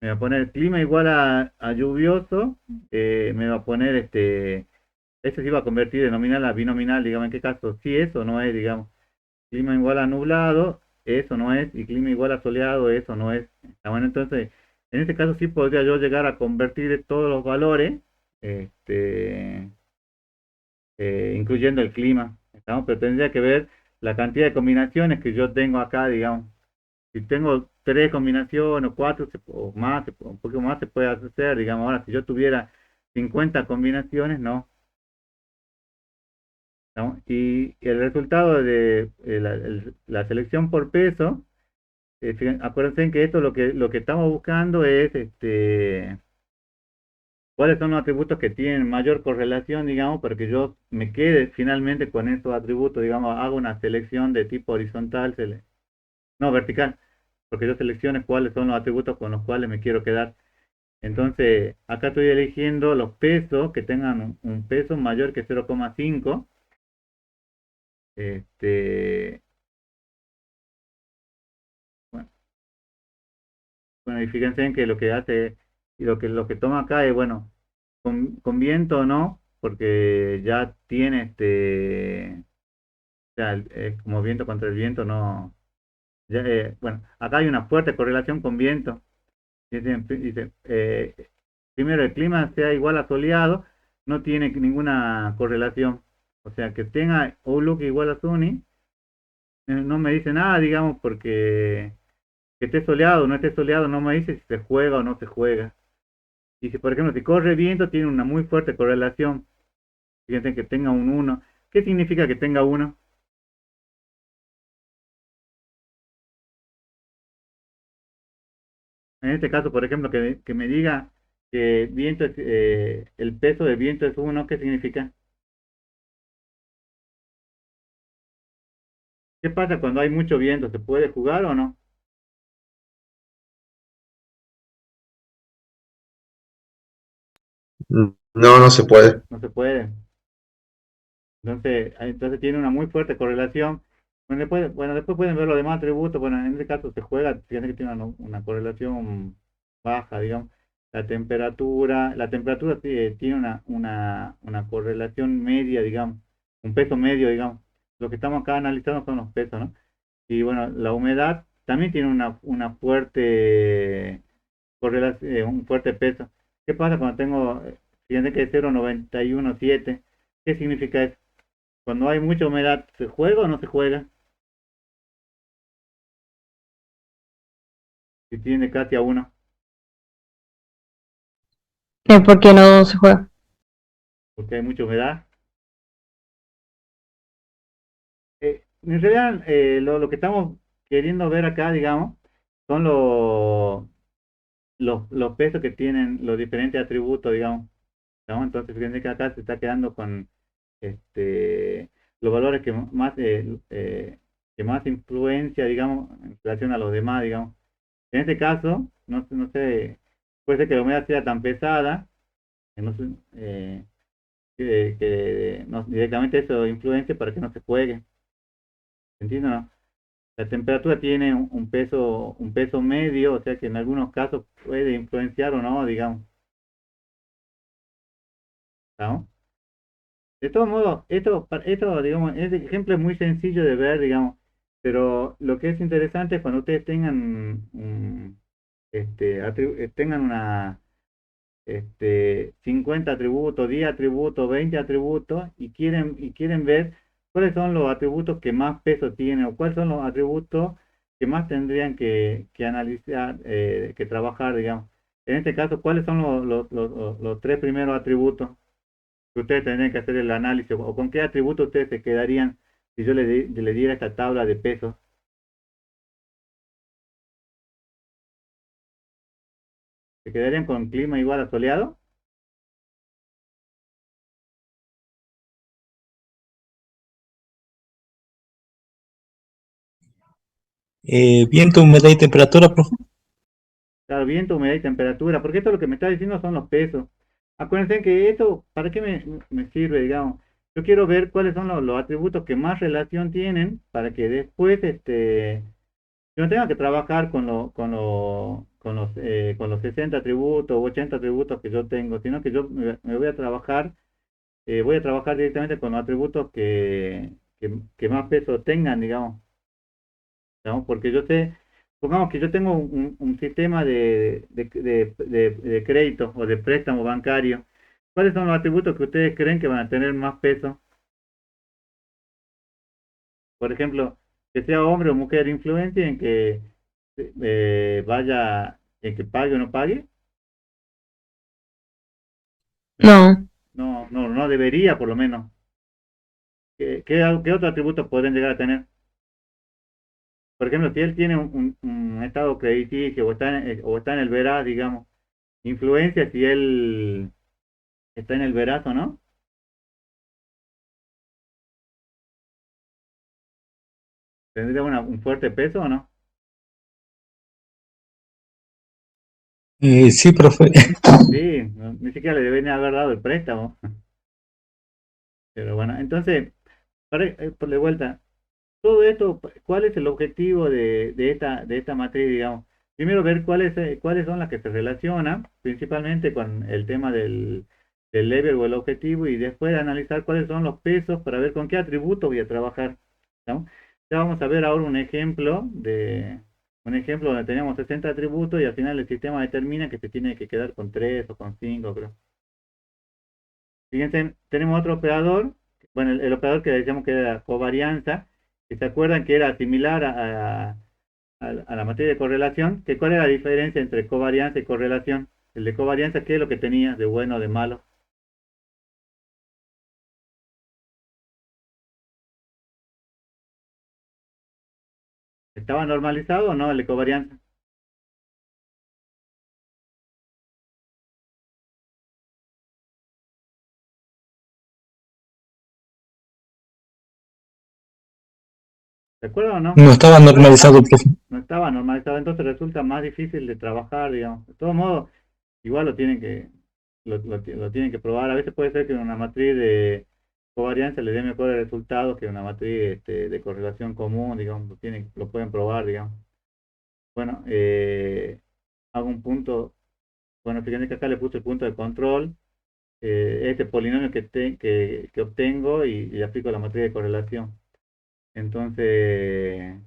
Me va a poner clima igual a lluvioso, me va a poner eso se iba a convertir de nominal a binominal, digamos, en qué caso, si es o no es, digamos, clima igual a nublado, eso no es, y clima igual a soleado, eso no es. Ah, bueno, entonces, en este caso sí podría yo llegar a convertir todos los valores, este, incluyendo el clima, ¿estamos? Pero tendría que ver la cantidad de combinaciones que yo tengo acá, digamos. Si tengo tres combinaciones o cuatro o más, un poco más se puede hacer, digamos. Ahora, si yo tuviera 50 combinaciones, no. ¿No? Y el resultado de la selección por peso, acuérdense que esto lo que estamos buscando es cuáles son los atributos que tienen mayor correlación, digamos, para que yo me quede finalmente con esos atributos, digamos, hago una selección de tipo horizontal, no vertical, porque yo seleccione cuáles son los atributos con los cuales me quiero quedar. Entonces, acá estoy eligiendo los pesos que tengan un peso mayor que 0,5. Este, bueno, bueno, y fíjense en que lo que hace, y lo que toma acá es, bueno, con viento o no, porque ya tiene o sea, como viento contra el viento, no, ya, bueno, acá hay una fuerte correlación con viento. Dice, primero, el clima sea igual a soleado, no tiene ninguna correlación. O sea, que tenga Outlook igual a Sunny, no me dice nada, digamos, porque que esté soleado o no esté soleado, no me dice si se juega o no se juega. Y si, por ejemplo, si corre viento, tiene una muy fuerte correlación. Fíjense que tenga un uno. ¿Qué significa que tenga uno? En este caso, por ejemplo, que me diga que viento el peso del viento es uno, ¿qué significa? ¿Qué pasa cuando hay mucho viento? ¿Se puede jugar o no? No, no se puede. No se puede. Entonces tiene una muy fuerte correlación. Bueno, después pueden ver los demás atributos. Bueno, en este caso se juega, fíjense que tiene una correlación baja, digamos. La temperatura sí, tiene una correlación media, digamos, un peso medio, digamos. Lo que estamos acá analizando son los pesos, ¿no? Y bueno, la humedad también tiene una fuerte correlación, un fuerte peso. ¿Qué pasa cuando tengo, fíjense que es 0,917? ¿Qué significa eso? Cuando hay mucha humedad, ¿se juega o no se juega? Si tiene casi a uno, ¿Por qué no se juega? porque hay mucha humedad. En realidad, lo que estamos queriendo ver acá, digamos, son los pesos que tienen los diferentes atributos, digamos. ¿No? Entonces, fíjense que acá se está quedando con este, los valores que más influencia, digamos, en relación a los demás, digamos. En este caso, no sé, puede ser que la humedad sea tan pesada, que no sé, directamente eso influencia para que no se juegue. ¿Entiendes? No? La temperatura tiene un peso medio, o sea que en algunos casos puede influenciar o no, digamos. ¿No? De todos modos, esto, digamos, este ejemplo es muy sencillo de ver, digamos, pero lo que es interesante es cuando ustedes tengan, tengan 50 atributos, 10 atributos, 20 atributos y quieren ver cuáles son los atributos que más peso tienen o cuáles son los atributos que más tendrían que analizar, que trabajar, digamos. En este caso, ¿cuáles son los tres primeros atributos que ustedes tendrían que hacer el análisis o con qué atributo ustedes se quedarían si yo le diera esta tabla de pesos? ¿Se quedarían con clima igual a soleado? Viento, humedad y temperatura, profe. Claro, viento, humedad y temperatura, porque esto lo que me está diciendo son los pesos. Acuérdense que esto, ¿para qué me sirve, digamos? Yo quiero ver cuáles son los atributos que más relación tienen para que después yo no tenga que trabajar con los 60 atributos o 80 atributos que yo tengo, sino que yo me voy a trabajar directamente con los atributos que más peso tengan, digamos, porque yo sé, supongamos que yo tengo un sistema de crédito o de préstamo bancario. ¿Cuáles son los atributos que ustedes creen que van a tener más peso? Por ejemplo, que sea hombre o mujer influencia en que vaya, en que pague o no pague. No. No debería por lo menos. ¿Qué otro atributo podrían llegar a tener? Por ejemplo, si él tiene un estado crediticio o está en el veraz, digamos, influencia si él está en el veraz o no. ¿Tendría un fuerte peso o no? Sí, profe. Sí, ni siquiera le deberían haber dado el préstamo. Pero bueno, entonces, por de vuelta, todo esto, ¿cuál es el objetivo de esta materia, digamos? Primero ver cuáles son las que se relacionan, principalmente con el tema del level o el objetivo, y después analizar cuáles son los pesos para ver con qué atributo voy a trabajar, ¿no? Ya vamos a ver ahora un ejemplo donde tenemos 60 atributos y al final el sistema determina que se tiene que quedar con 3 o con 5, creo. Fíjense, tenemos otro operador, bueno, el operador que decíamos que era covarianza, que se acuerdan que era similar a la materia de correlación, que cuál era la diferencia entre covarianza y correlación. El de covarianza, ¿qué es lo que tenía de bueno o de malo? ¿Estaba normalizado o no el de covarianza? ¿Se acuerdan o no? No estaba normalizado, profe. No estaba normalizado, entonces resulta más difícil de trabajar, digamos. De todos modos, igual lo tienen que probar. A veces puede ser que una matriz de covarianza le dé mejores resultados que una matriz de correlación común, digamos, lo pueden probar, digamos. Bueno, hago un punto, bueno, fíjense que acá le puse el punto de control, este polinomio que obtengo y le aplico la matriz de correlación. Entonces,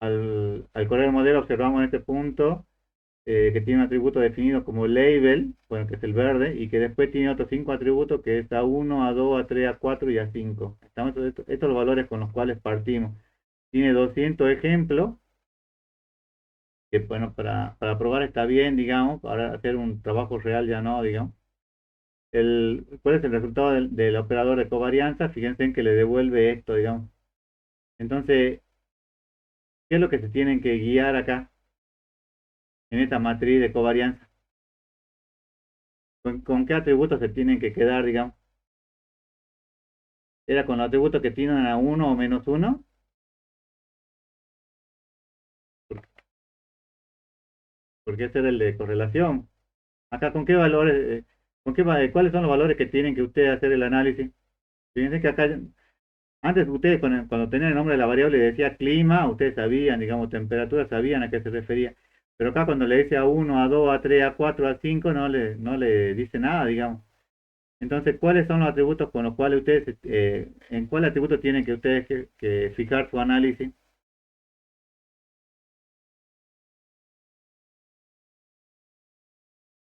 al correr el modelo observamos en este punto que tiene un atributo definido como label, bueno, que es el verde, y que después tiene otros 5 atributos que es A1, A2, A3, A4 y A5. Estos son los valores con los cuales partimos. Tiene 200 ejemplos, que bueno, para probar está bien, digamos, para hacer un trabajo real ya no, digamos. ¿Cuál es el resultado del operador de covarianza? Fíjense en que le devuelve esto, digamos. Entonces, ¿qué es lo que se tienen que guiar acá en esta matriz de covarianza? ¿Con qué atributos se tienen que quedar, digamos? ¿Era con los atributos que tienen a uno o menos uno? Porque ese era el de correlación. Acá, ¿con qué valores, cuáles son los valores que tienen que ustedes hacer el análisis? Fíjense que acá, antes ustedes cuando tenían el nombre de la variable decía clima, ustedes sabían, digamos, temperatura, sabían a qué se refería. Pero acá cuando le dice a uno, a 2, a 3, a 4, a 5, no le dice nada, digamos. Entonces, ¿cuáles son los atributos con los cuales ustedes, en cuál atributo tienen que ustedes que fijar su análisis?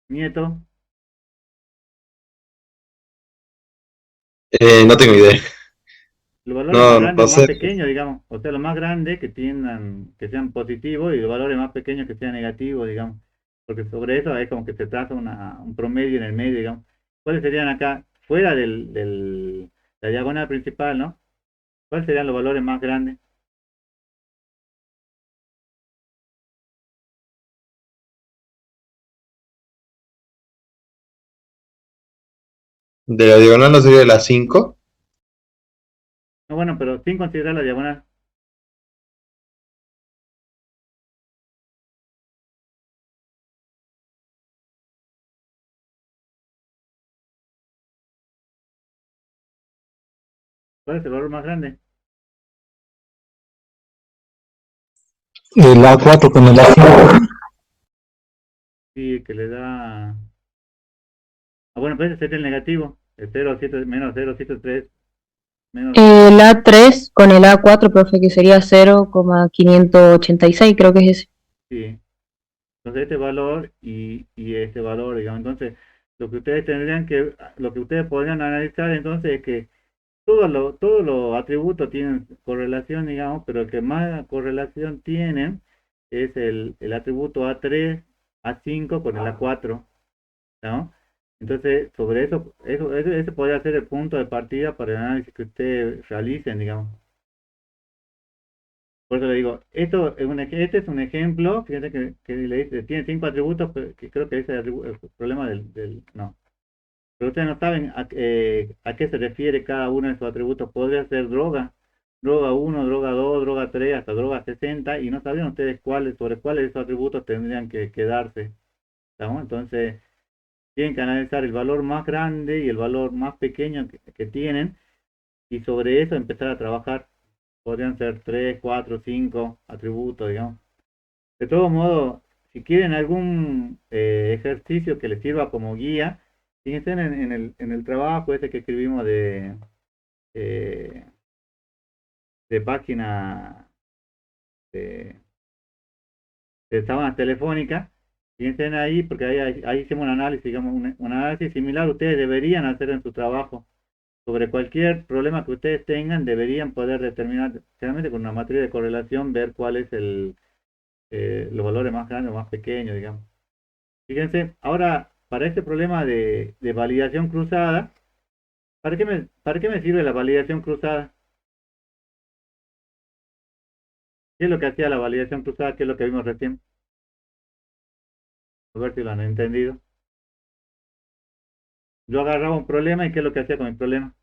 Nieto, No tengo idea. los valores más No, grandes no o más sé. pequeños, digamos, o sea, los más grandes que sean positivos y los valores más pequeños que sean negativos, digamos, porque sobre eso es como que se traza un promedio en el medio, digamos. ¿Cuáles serían acá, fuera la diagonal principal, ¿no? ¿Cuáles serían los valores más grandes? De la diagonal no sería la 5. No, bueno, pero sin considerar la diagonal. ¿Cuál es el valor más grande? El A4 con el A5. Sí, que le da... Ah, bueno, pues ese sería el negativo, el 0,7 menos 0,73 menos... El A3 con el A4, profe, que sería 0,586, creo que es ese. Sí, entonces este valor y este valor, digamos. Entonces, lo que ustedes podrían analizar entonces es que todos los atributos tienen correlación, digamos, pero el que más correlación tienen es el atributo A3, A5 con el A4. ¿no? Entonces, sobre ese podría ser el punto de partida para el análisis que ustedes realicen, digamos. Por eso le digo, este es un ejemplo, fíjense que le dice, tiene 5 atributos, pero que creo que ese es el problema no. Pero ustedes no saben a qué se refiere cada uno de esos atributos. Podría ser droga 1, droga 2, droga 3, hasta droga 60, y no sabrían ustedes sobre cuáles de esos atributos tendrían que quedarse, ¿estamos? Entonces, tienen que analizar el valor más grande y el valor más pequeño que tienen, y sobre eso empezar a trabajar. Podrían ser 3, 4, 5 atributos, digamos. De todo modo, si quieren algún ejercicio que les sirva como guía, fíjense en el trabajo ese que escribimos eh, de página de, de sábanas telefónicas. Fíjense ahí, porque ahí hicimos un análisis, digamos, un análisis similar ustedes deberían hacer en su trabajo. Sobre cualquier problema que ustedes tengan, deberían poder determinar, generalmente con una matriz de correlación, ver cuál es los valores más grandes o más pequeños, digamos. Fíjense, ahora, para este problema de validación cruzada, ¿para qué me sirve la validación cruzada? ¿Qué es lo que hacía la validación cruzada? ¿Qué es lo que vimos recién? A ver si lo han entendido. Yo agarraba un problema y ¿qué es lo que hacía con mi problema?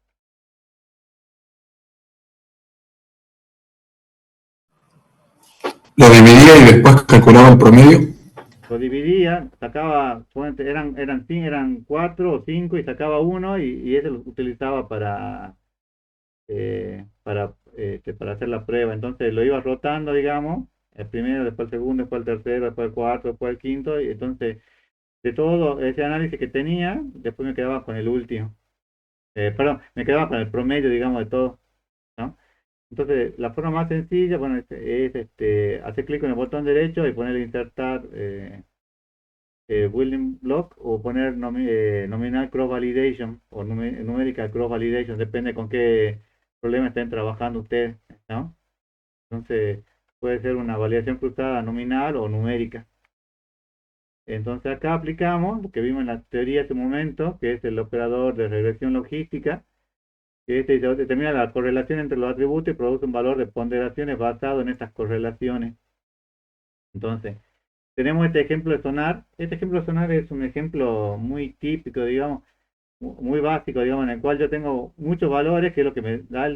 Lo dividía y después calculaba el promedio. Lo dividía, sacaba, eran 4 o 5 y sacaba uno y ese lo utilizaba para hacer la prueba. Entonces lo iba rotando, digamos, el primero, después el segundo, después el tercero, después el cuarto, después el quinto, y entonces de todo ese análisis que tenía, después me quedaba con el último. Perdón, me quedaba con el promedio, digamos, de todo, ¿no? Entonces, la forma más sencilla, bueno, hacer clic en el botón derecho y poner insertar building block o poner nominal cross validation o numerical cross validation, depende con qué problema estén trabajando ustedes, ¿no? Entonces, puede ser una validación cruzada nominal o numérica. Entonces, acá aplicamos lo que vimos en la teoría hace un momento, que es el operador de regresión logística, que determina la correlación entre los atributos y produce un valor de ponderaciones basado en estas correlaciones. Entonces, tenemos este ejemplo de sonar. Este ejemplo de sonar es un ejemplo muy típico, digamos, muy básico, digamos, en el cual yo tengo muchos valores, que es lo que me da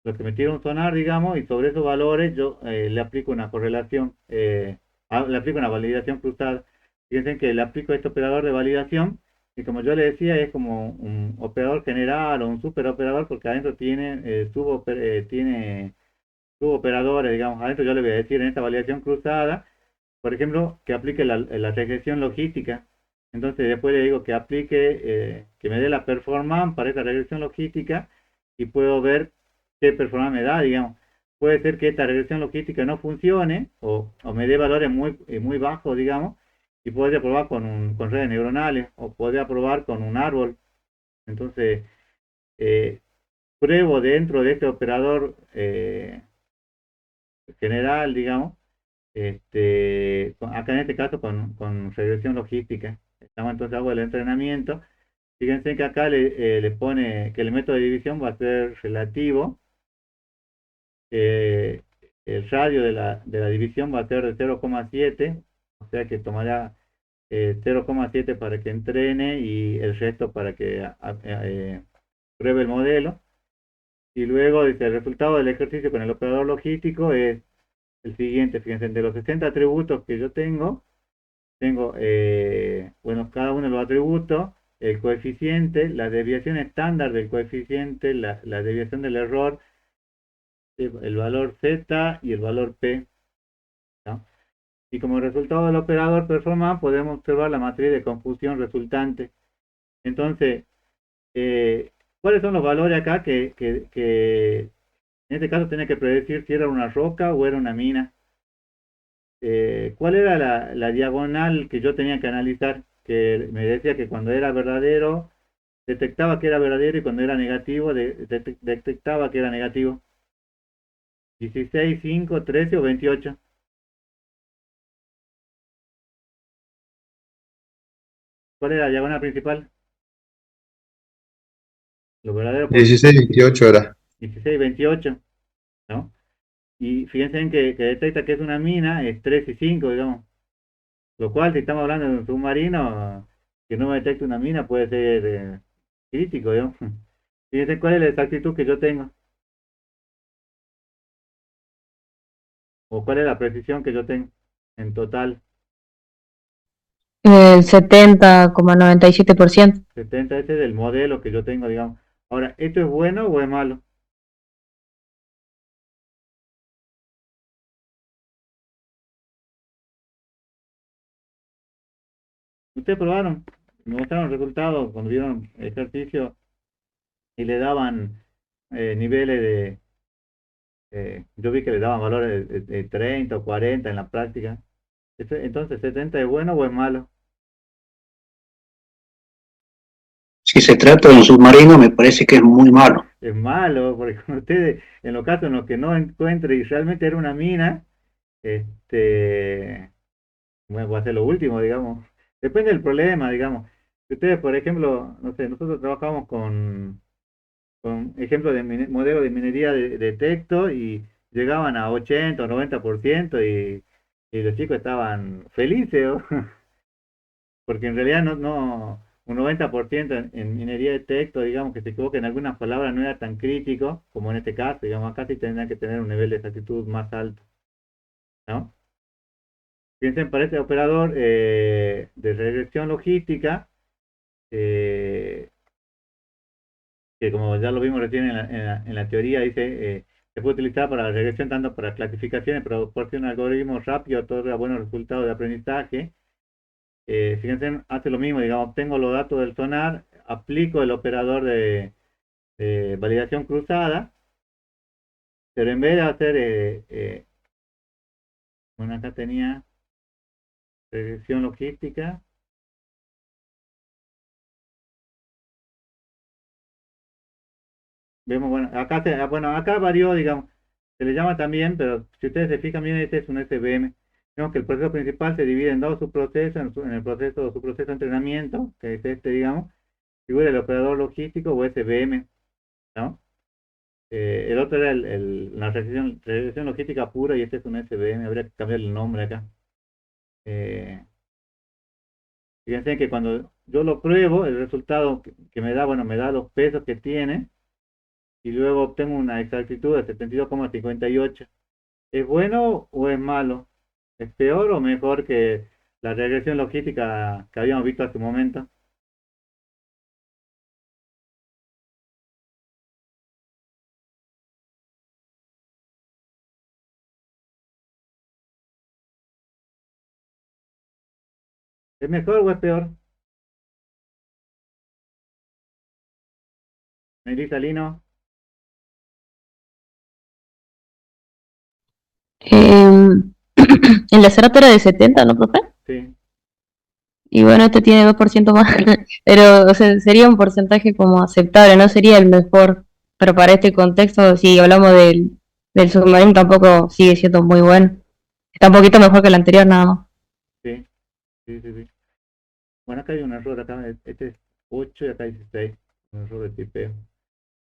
lo que me tira un sonar, digamos, y sobre esos valores yo le aplico una correlación, le aplico una validación cruzada. Fíjense que le aplico este operador de validación, y como yo le decía, es como un operador general o un superoperador, porque adentro tiene suboperadores, digamos. Adentro yo le voy a decir en esta validación cruzada, por ejemplo, que aplique la regresión logística. Entonces después le digo que aplique, que me dé la performance para esta regresión logística y puedo ver qué performance me da, digamos. Puede ser que esta regresión logística no funcione o me dé valores muy bajos, digamos, y podría probar con redes neuronales o podría probar con un árbol. Entonces, eh, pruebo dentro de este operador general, digamos, acá en este caso con regresión logística. Estamos entonces hago el entrenamiento. Fíjense que acá le pone que el método de división va a ser relativo. eh, el radio de la división va a ser de 0,7, o sea que tomará 0,7 para que entrene y el resto para que pruebe el modelo. Y luego dice, el resultado del ejercicio con el operador logístico es el siguiente. Fíjense, de los 60 atributos que yo tengo, bueno, cada uno de los atributos, el coeficiente, la desviación estándar del coeficiente, la desviación del error, el valor z y el valor p, ¿no? Y como resultado del operador performance podemos observar la matriz de confusión resultante. Entonces, ¿cuáles son los valores acá que en este caso tenía que predecir si era una roca o era una mina? ¿Cuál era la diagonal que yo tenía que analizar? Que me decía que cuando era verdadero, detectaba que era verdadero y cuando era negativo, detectaba que era negativo. 16, 5, 13 o 28. ¿Cuál es la diagonal principal? Lo verdadero por 16, 28 era. 16, 28, ¿no? Y fíjense en que detecta que es una mina, es 3 y 5, digamos. Lo cual, si estamos hablando de un submarino que no detecte una mina, puede ser crítico, digamos. Fíjense cuál es la exactitud que yo tengo, o cuál es la precisión que yo tengo en total. El 70,97%. 70, ese es el modelo que yo tengo, digamos. Ahora, ¿esto es bueno o es malo? Ustedes probaron, me mostraron resultados cuando vieron ejercicio y le daban niveles de, yo vi que le daban valores de 30 o 40 en la práctica. Entonces, ¿70 es bueno o es malo? Si se trata de un submarino, me parece que es muy malo. Es malo, porque con ustedes, en los casos en los que no encuentre y realmente era una mina, este, bueno, va a ser lo último, digamos. Depende del problema, digamos. Si ustedes, por ejemplo, no sé, nosotros trabajamos con ejemplos de modelo de minería de texto y llegaban a 80 o 90% y los chicos estaban felices, ¿o? Porque en realidad un 90% en minería de texto, digamos, que se equivoque en algunas palabras no era tan crítico como en este caso, digamos, acá sí tendrían que tener un nivel de exactitud más alto, ¿no? Piensen para este operador de regresión logística, eh, que como ya lo vimos recién en la teoría, dice, se puede utilizar para la regresión tanto para clasificaciones, proporciona algoritmos rápidos, otorga buenos resultados de aprendizaje. Fíjense, hace lo mismo, digamos, obtengo los datos del sonar, aplico el operador de validación cruzada, pero en vez de hacer, bueno, acá tenía regresión logística, vemos, bueno, bueno, acá varió, digamos, se le llama también, pero si ustedes se fijan bien, este es un SVM. Vemos que el proceso principal se divide en dos subprocesos, en el proceso, subproceso de entrenamiento, que es este, digamos, figura el operador logístico o SVM, ¿no? El otro era la regresión logística pura y este es un SVM, habría que cambiar el nombre acá. Eh, Fíjense que cuando yo lo pruebo, el resultado que me da, bueno, me da los pesos que tiene y luego obtengo una exactitud de 72,58. ¿Es bueno o es malo? ¿Es peor o mejor que la regresión logística que habíamos visto hace un momento? ¿Es mejor o es peor? Melissa Lino, El de Cerato era de 70, ¿no, profe? sí. Y bueno, este tiene 2% más. Pero, o sea, sería un porcentaje como aceptable, no sería el mejor. Pero para este contexto, si hablamos del submarino, tampoco sigue siendo muy bueno. Está un poquito mejor que el anterior, nada más. Sí, sí, sí, sí. Bueno, acá hay un error, acá este es 8 y acá dice 6, un error de tipeo.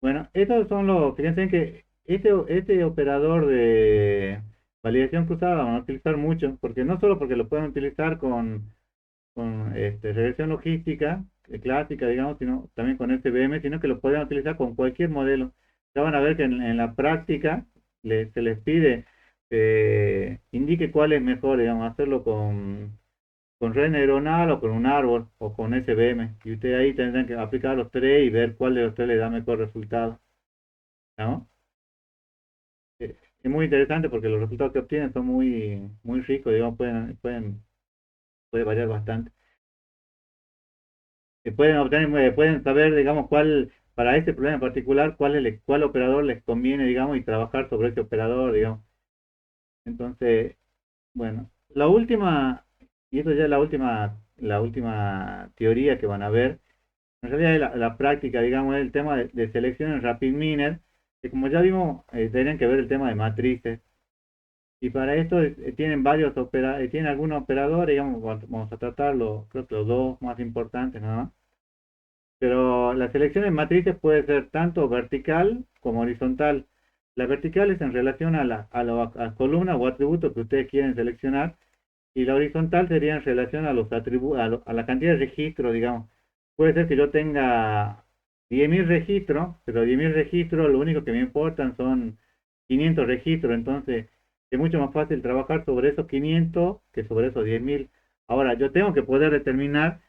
Bueno, estos son fíjense que este operador de validación cruzada lo van a utilizar mucho, porque no solo porque lo pueden utilizar con regresión logística clásica, digamos, sino también con SVM, sino que lo pueden utilizar con cualquier modelo. Ya van a ver que en la práctica se les pide indique cuál es mejor, digamos, hacerlo con red neuronal o con un árbol o con SVM. Y ustedes ahí tendrán que aplicar los tres y ver cuál de los tres les da mejor resultado, ¿no? Es muy interesante porque los resultados que obtienen son muy, muy ricos, digamos, puede variar bastante. Pueden obtener, pueden saber, digamos, para este problema en particular, cuál operador les conviene, digamos, y trabajar sobre ese operador, digamos. Entonces, bueno, la última, y esto ya es la última teoría que van a ver, en realidad es la práctica, digamos, es el tema de selección en RapidMiner, que como ya vimos, tenían que ver el tema de matrices. Y para esto tienen tienen algunos operadores, digamos, vamos a tratarlo, creo que los dos más importantes nada más. Pero la selección de matrices puede ser tanto vertical como horizontal. La vertical es en relación a la columna o atributo que ustedes quieren seleccionar, y la horizontal sería en relación a los atributos, a la cantidad de registros, digamos. Puede ser que yo tenga 10.000 registros, pero 10.000 registros lo único que me importan son 500 registros, entonces es mucho más fácil trabajar sobre esos 500 que sobre esos 10.000. Ahora, yo tengo que poder determinar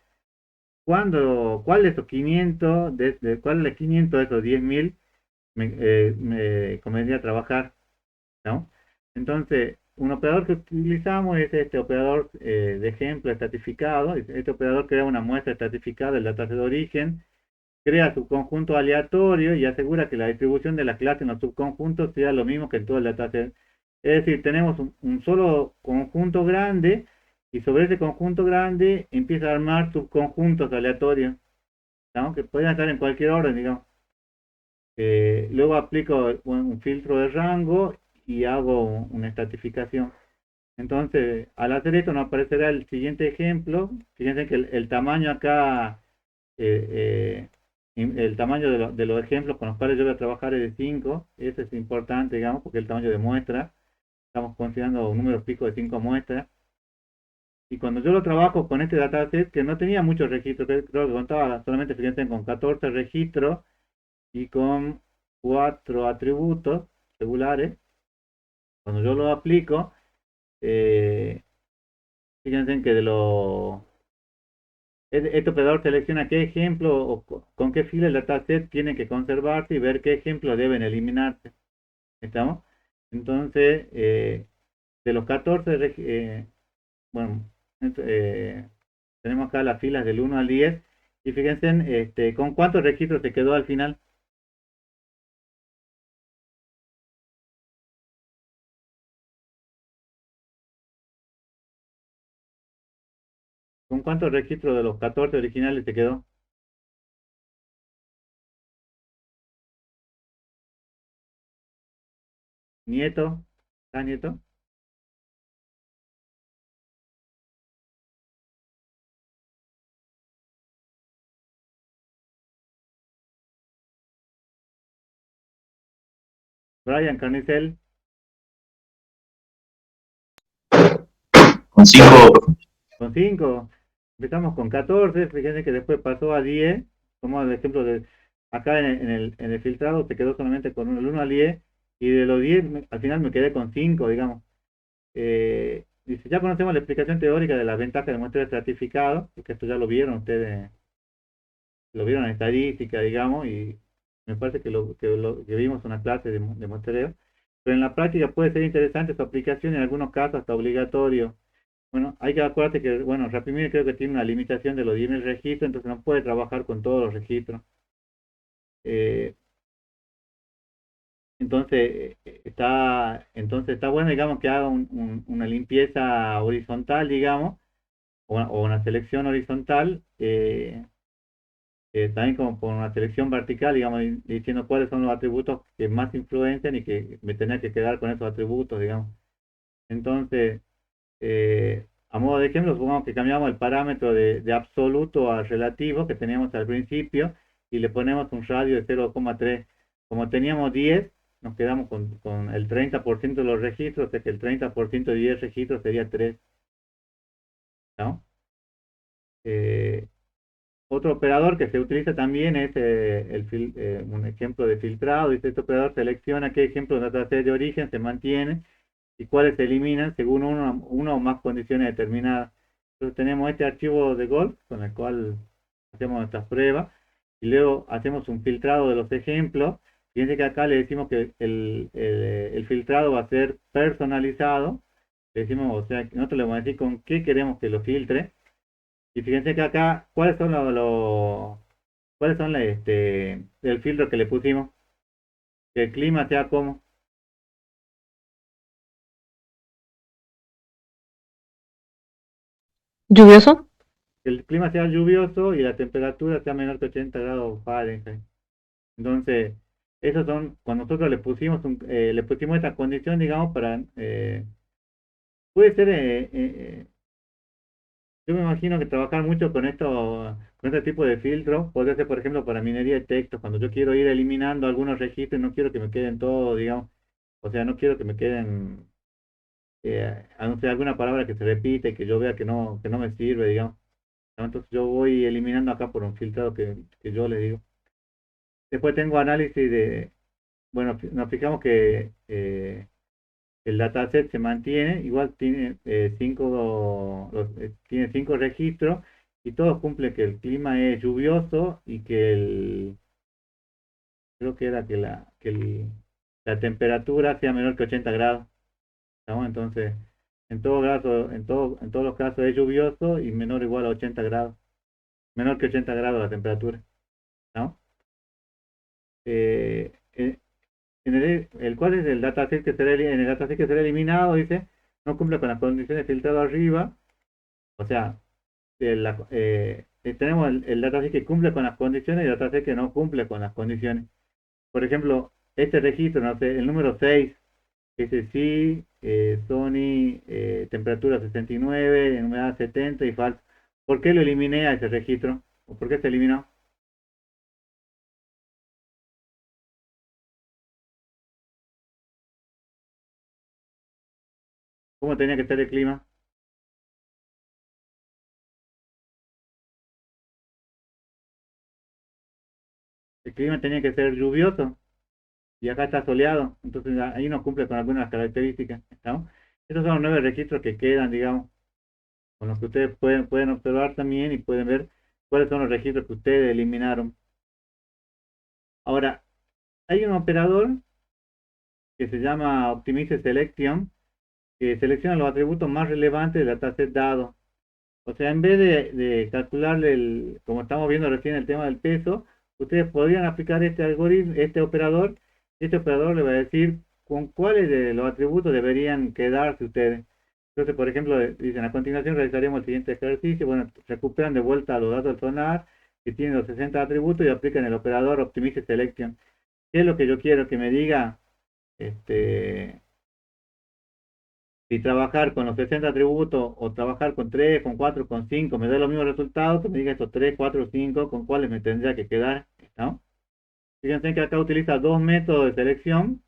cuál de esos 500, cuál de 500 de esos 10.000 me convendría trabajar, ¿no? Entonces, un operador que utilizamos es este operador de ejemplo estratificado. Este operador crea una muestra estratificada del dataset de origen, crea subconjunto aleatorio y asegura que la distribución de la clase en los subconjuntos sea lo mismo que en todo el dataset. Es decir, tenemos un solo conjunto grande y sobre ese conjunto grande empieza a armar subconjuntos aleatorios, ¿no? Que pueden estar en cualquier orden, digamos. Luego aplico un filtro de rango y hago una estratificación. Entonces, al hacer esto nos aparecerá el siguiente ejemplo. Fíjense que el tamaño acá, el tamaño de los ejemplos con los cuales yo voy a trabajar es de 5. Eso es importante, digamos, porque el tamaño de muestra. Estamos considerando un número pico de 5 muestras. Y cuando yo lo trabajo con este dataset, que no tenía muchos registros, creo que contaba solamente, fíjense, con 14 registros y con 4 atributos regulares, cuando yo lo aplico, eh, fíjense que este operador selecciona qué ejemplo o con qué fila el dataset tiene que conservarse y ver qué ejemplos deben eliminarse. ¿Estamos? Entonces, de los 14, bueno, tenemos acá las filas del 1 al 10 y fíjense con cuántos registros se quedó al final. ¿Con cuántos registros de los 14 originales se quedó? Nieto, ¿está Nieto? Brian Carnicel, Con 5, con 5. Empezamos con 14, fíjense que después pasó a 10. Como el ejemplo de acá en el filtrado se quedó solamente con el 1 al 10 y de los 10 al final me quedé con 5, digamos. Dice, ya conocemos la explicación teórica de las ventajas de muestreo estratificado, porque esto ya lo vieron ustedes, lo vieron en estadística, digamos, y me parece que vimos una clase de muestreo, pero en la práctica puede ser interesante su aplicación, en algunos casos hasta obligatorio. Bueno, hay que acordarse que, bueno, Rapimir creo que tiene una limitación de los 10.000 registros, entonces no puede trabajar con todos los registros. Eh, entonces está bueno, digamos, que haga una limpieza horizontal, digamos, o una selección horizontal, también como por una selección vertical, digamos, diciendo cuáles son los atributos que más influencian y que me tenía que quedar con esos atributos, digamos. Entonces, a modo de ejemplo, supongamos que cambiamos el parámetro de absoluto a relativo que teníamos al principio y le ponemos un radio de 0,3. Como teníamos 10, nos quedamos con el 30% de los registros, o sea que el 30% de 10 registros sería 3, ¿no? Eh, Otro operador que se utiliza también es un ejemplo de filtrado. Dice, este operador selecciona qué ejemplos de dataset de origen se mantienen y cuáles se eliminan según una o más condiciones determinadas. Entonces tenemos este archivo de Golf con el cual hacemos nuestras pruebas y luego hacemos un filtrado de los ejemplos. Fíjense que acá le decimos que el filtrado va a ser personalizado. Le decimos, o sea, nosotros le vamos a decir con qué queremos que lo filtre. Y fíjense que acá, ¿cuáles son cuáles son el filtro que le pusimos? Que el clima sea como, ¿Lluvioso? que el clima sea lluvioso y la temperatura sea menor que 80 grados Fahrenheit. Entonces, esos son, cuando nosotros le pusimos esta condición, digamos, puede ser, yo me imagino que trabajar mucho con este tipo de filtros, podría ser, por ejemplo, para minería de textos, cuando yo quiero ir eliminando algunos registros, no quiero que me queden todos, digamos, o sea, no quiero que me queden, a no ser alguna palabra que se repite, que yo vea que no me sirve, digamos. ¿No? Entonces yo voy eliminando acá por un filtrado que yo le digo. Después tengo análisis de, bueno, nos fijamos que el dataset se mantiene, igual tiene tiene 5 registros y todos cumplen que el clima es lluvioso y que creo que era la temperatura sea menor que 80 grados, ¿no? Entonces, en todos los casos es lluvioso y menor o igual a 80 grados, menor que 80 grados la temperatura, ¿no? Eh, eh, ¿Cuál es el dataset que será, en el dataset que será eliminado? Dice, no cumple con las condiciones filtrado arriba, o sea, tenemos el dataset que cumple con las condiciones y el dataset que no cumple con las condiciones. Por ejemplo, este registro, no sé, el número 6, ese sí, Sony, temperatura 69, humedad 70 y falso. ¿Por qué lo eliminé a ese registro? ¿O por qué se eliminó? ¿Cómo tenía que ser el clima? El clima tenía que ser lluvioso y acá está soleado, entonces ahí no cumple con algunas características, ¿no? Estos son los 9 registros que quedan, digamos, con los que ustedes pueden observar también y pueden ver cuáles son los registros que ustedes eliminaron. Ahora, hay un operador que se llama Optimize Selection, que selecciona los atributos más relevantes del dataset dado. O sea, en vez de calcularle como estamos viendo recién el tema del peso, ustedes podrían aplicar este algoritmo, este operador le va a decir con cuáles de los atributos deberían quedarse ustedes. Entonces, por ejemplo, dicen, a continuación realizaremos el siguiente ejercicio. Bueno, recuperan de vuelta los datos del sonar, que tienen los 60 atributos, y aplican el operador Optimize Selection. ¿Qué es lo que yo quiero que me diga? Este, si trabajar con los 60 atributos o trabajar con 3, con 4, con 5 me da los mismos resultados, que me diga estos 3, 4, 5 con cuáles me tendría que quedar, ¿no? Fíjense que acá utiliza dos métodos de selección.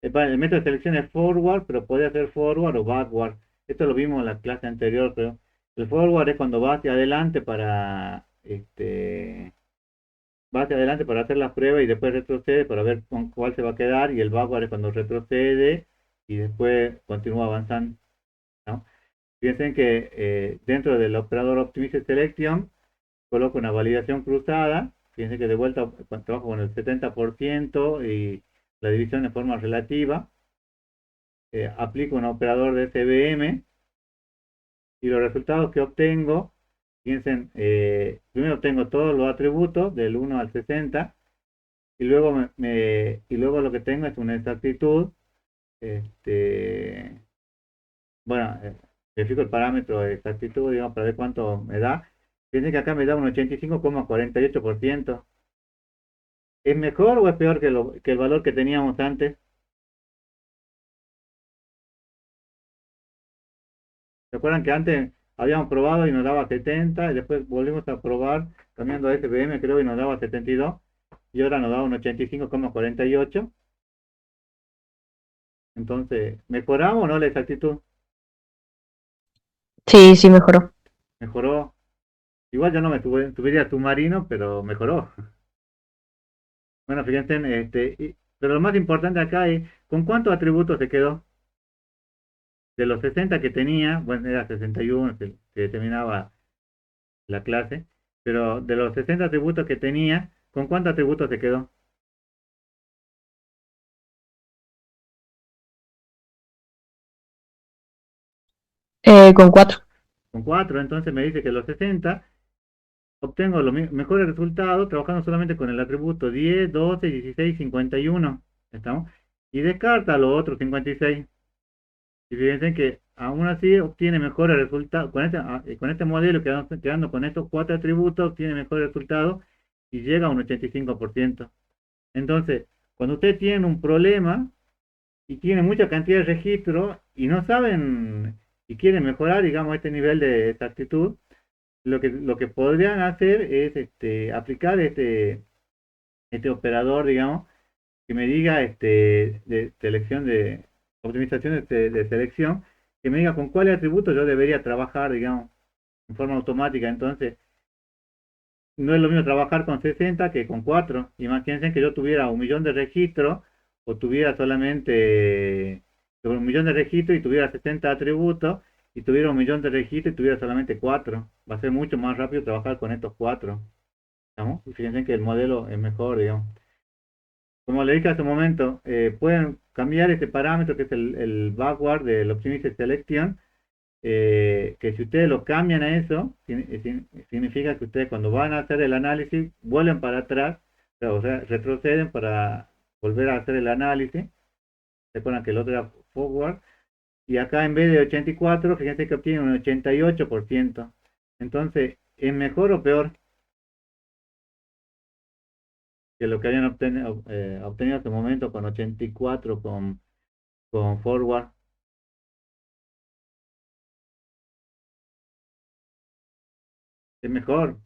El método de selección es forward, pero puede ser forward o backward. Esto lo vimos en la clase anterior, pero el forward es cuando va hacia adelante va hacia adelante para hacer la prueba y después retrocede para ver con cuál se va a quedar, y el backward es cuando retrocede y después continúa avanzando, ¿no? Fíjense que dentro del operador Optimize Selection coloco una validación cruzada. Fíjense que de vuelta trabajo con el 70% y la división de forma relativa. Aplico un operador de SVM y los resultados que obtengo, fíjense, primero obtengo todos los atributos del 1 al 60 y luego, y luego lo que tengo es una exactitud. Este, bueno, verifico el parámetro de exactitud, digamos, para ver cuánto me da. Fíjense que acá me da un 85,48%. ¿Es mejor o es peor que el valor que teníamos antes? ¿Se acuerdan que antes habíamos probado y nos daba 70 y después volvimos a probar cambiando a SVM, creo, y nos daba 72 y ahora nos da un 85,48? Entonces, ¿mejoramos o no la exactitud? Sí, sí, mejoró. Mejoró. Igual yo no me subiría a submarino, pero mejoró. Bueno, fíjense, pero lo más importante acá es, ¿con cuántos atributos se quedó? De los 60 que tenía, bueno, era 61 que determinaba la clase, pero de los 60 atributos que tenía, ¿con cuántos atributos se quedó? Con 4. Con 4. Entonces me dice que los 60 obtengo los mejores resultados trabajando solamente con el atributo 10, 12, 16, 51. ¿Estamos? Y descarta los otros 56. Y fíjense que aún así obtiene mejores resultados. Con este modelo, quedando con estos 4 atributos, obtiene mejores resultados y llega a un 85%. Entonces, cuando ustedes tienen un problema y tienen mucha cantidad de registros y no saben y quieren mejorar, digamos, este nivel de exactitud, lo que podrían hacer es aplicar este operador, digamos, que me diga de selección de optimización de selección, que me diga con cuáles atributos yo debería trabajar, digamos, en forma automática. Entonces, no es lo mismo trabajar con 60 que con 4. Imagínense que yo tuviera 1 millón de registros o tuviera solamente 1 millón de registros y tuviera 60 atributos y tuviera 1 millón de registros y tuviera solamente 4. Va a ser mucho más rápido trabajar con estos 4. ¿Estamos? Y fíjense que el modelo es mejor, digamos. Como le dije hace un momento, pueden cambiar este parámetro que es el backward del Optimized Selection, que si ustedes lo cambian a eso, significa que ustedes cuando van a hacer el análisis, vuelven para atrás, o sea, retroceden para volver a hacer el análisis. Se acuerdan que el otro era forward, y acá en vez de 84, fíjense que obtienen un 88%. Entonces, ¿es mejor o peor que lo que habían obtenido hasta el momento con 84 con forward? Es mejor.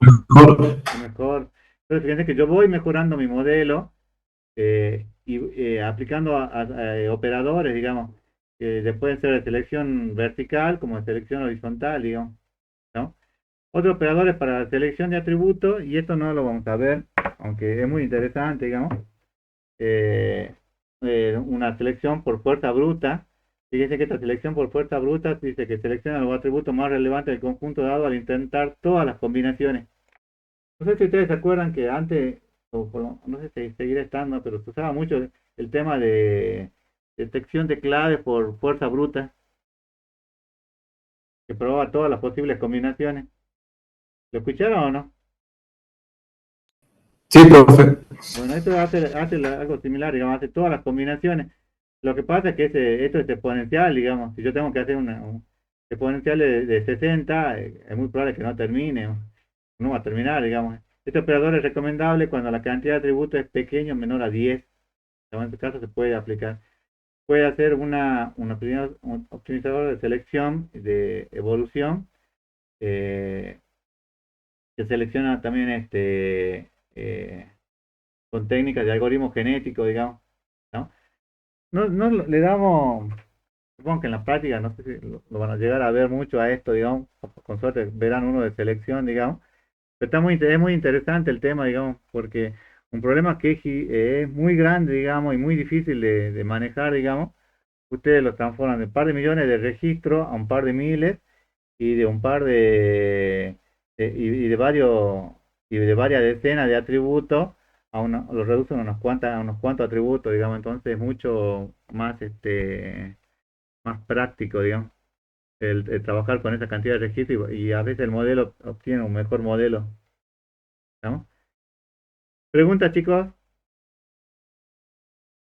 Mejor. Es mejor. Entonces, fíjense que yo voy mejorando mi modelo y aplicando a operadores, digamos, que pueden ser de selección vertical como de selección horizontal, digamos, ¿no? Otros operadores para la selección de atributos, y esto no lo vamos a ver, aunque es muy interesante, digamos, eh, una selección por fuerza bruta. Fíjense que esta selección por fuerza bruta dice que selecciona los atributos más relevantes del conjunto dado al intentar todas las combinaciones. No sé si ustedes se acuerdan que antes, no sé si seguirá estando, pero se usaba mucho el tema de detección de claves por fuerza bruta, que probaba todas las posibles combinaciones. ¿Lo escucharon o no? Sí, profe. Bueno, esto hace algo similar, digamos, hace todas las combinaciones. Lo que pasa es que esto es exponencial, digamos. Si yo tengo que hacer un exponencial de 60, es muy probable que no termine, no va a terminar, digamos. Este operador es recomendable cuando la cantidad de atributos es pequeño, menor a 10. En este caso se puede aplicar. Puede hacer un optimizador de selección, de evolución, eh, que selecciona también con técnicas de algoritmo genético, digamos, ¿no? No le damos, supongo que en la práctica, no sé si lo van a llegar a ver mucho a esto, digamos, con suerte verán uno de selección, digamos, pero es muy interesante el tema, digamos, porque un problema que es muy grande, digamos, y muy difícil de manejar, digamos, ustedes lo transforman de un par de millones de registros a un par de miles y de un par y de varios y de varias decenas de atributos lo reducen a unos cuantos atributos, digamos. Entonces es mucho más más práctico, digamos, el trabajar con esa cantidad de registros y a veces el modelo obtiene un mejor modelo, ¿no? Pregunta, chicos.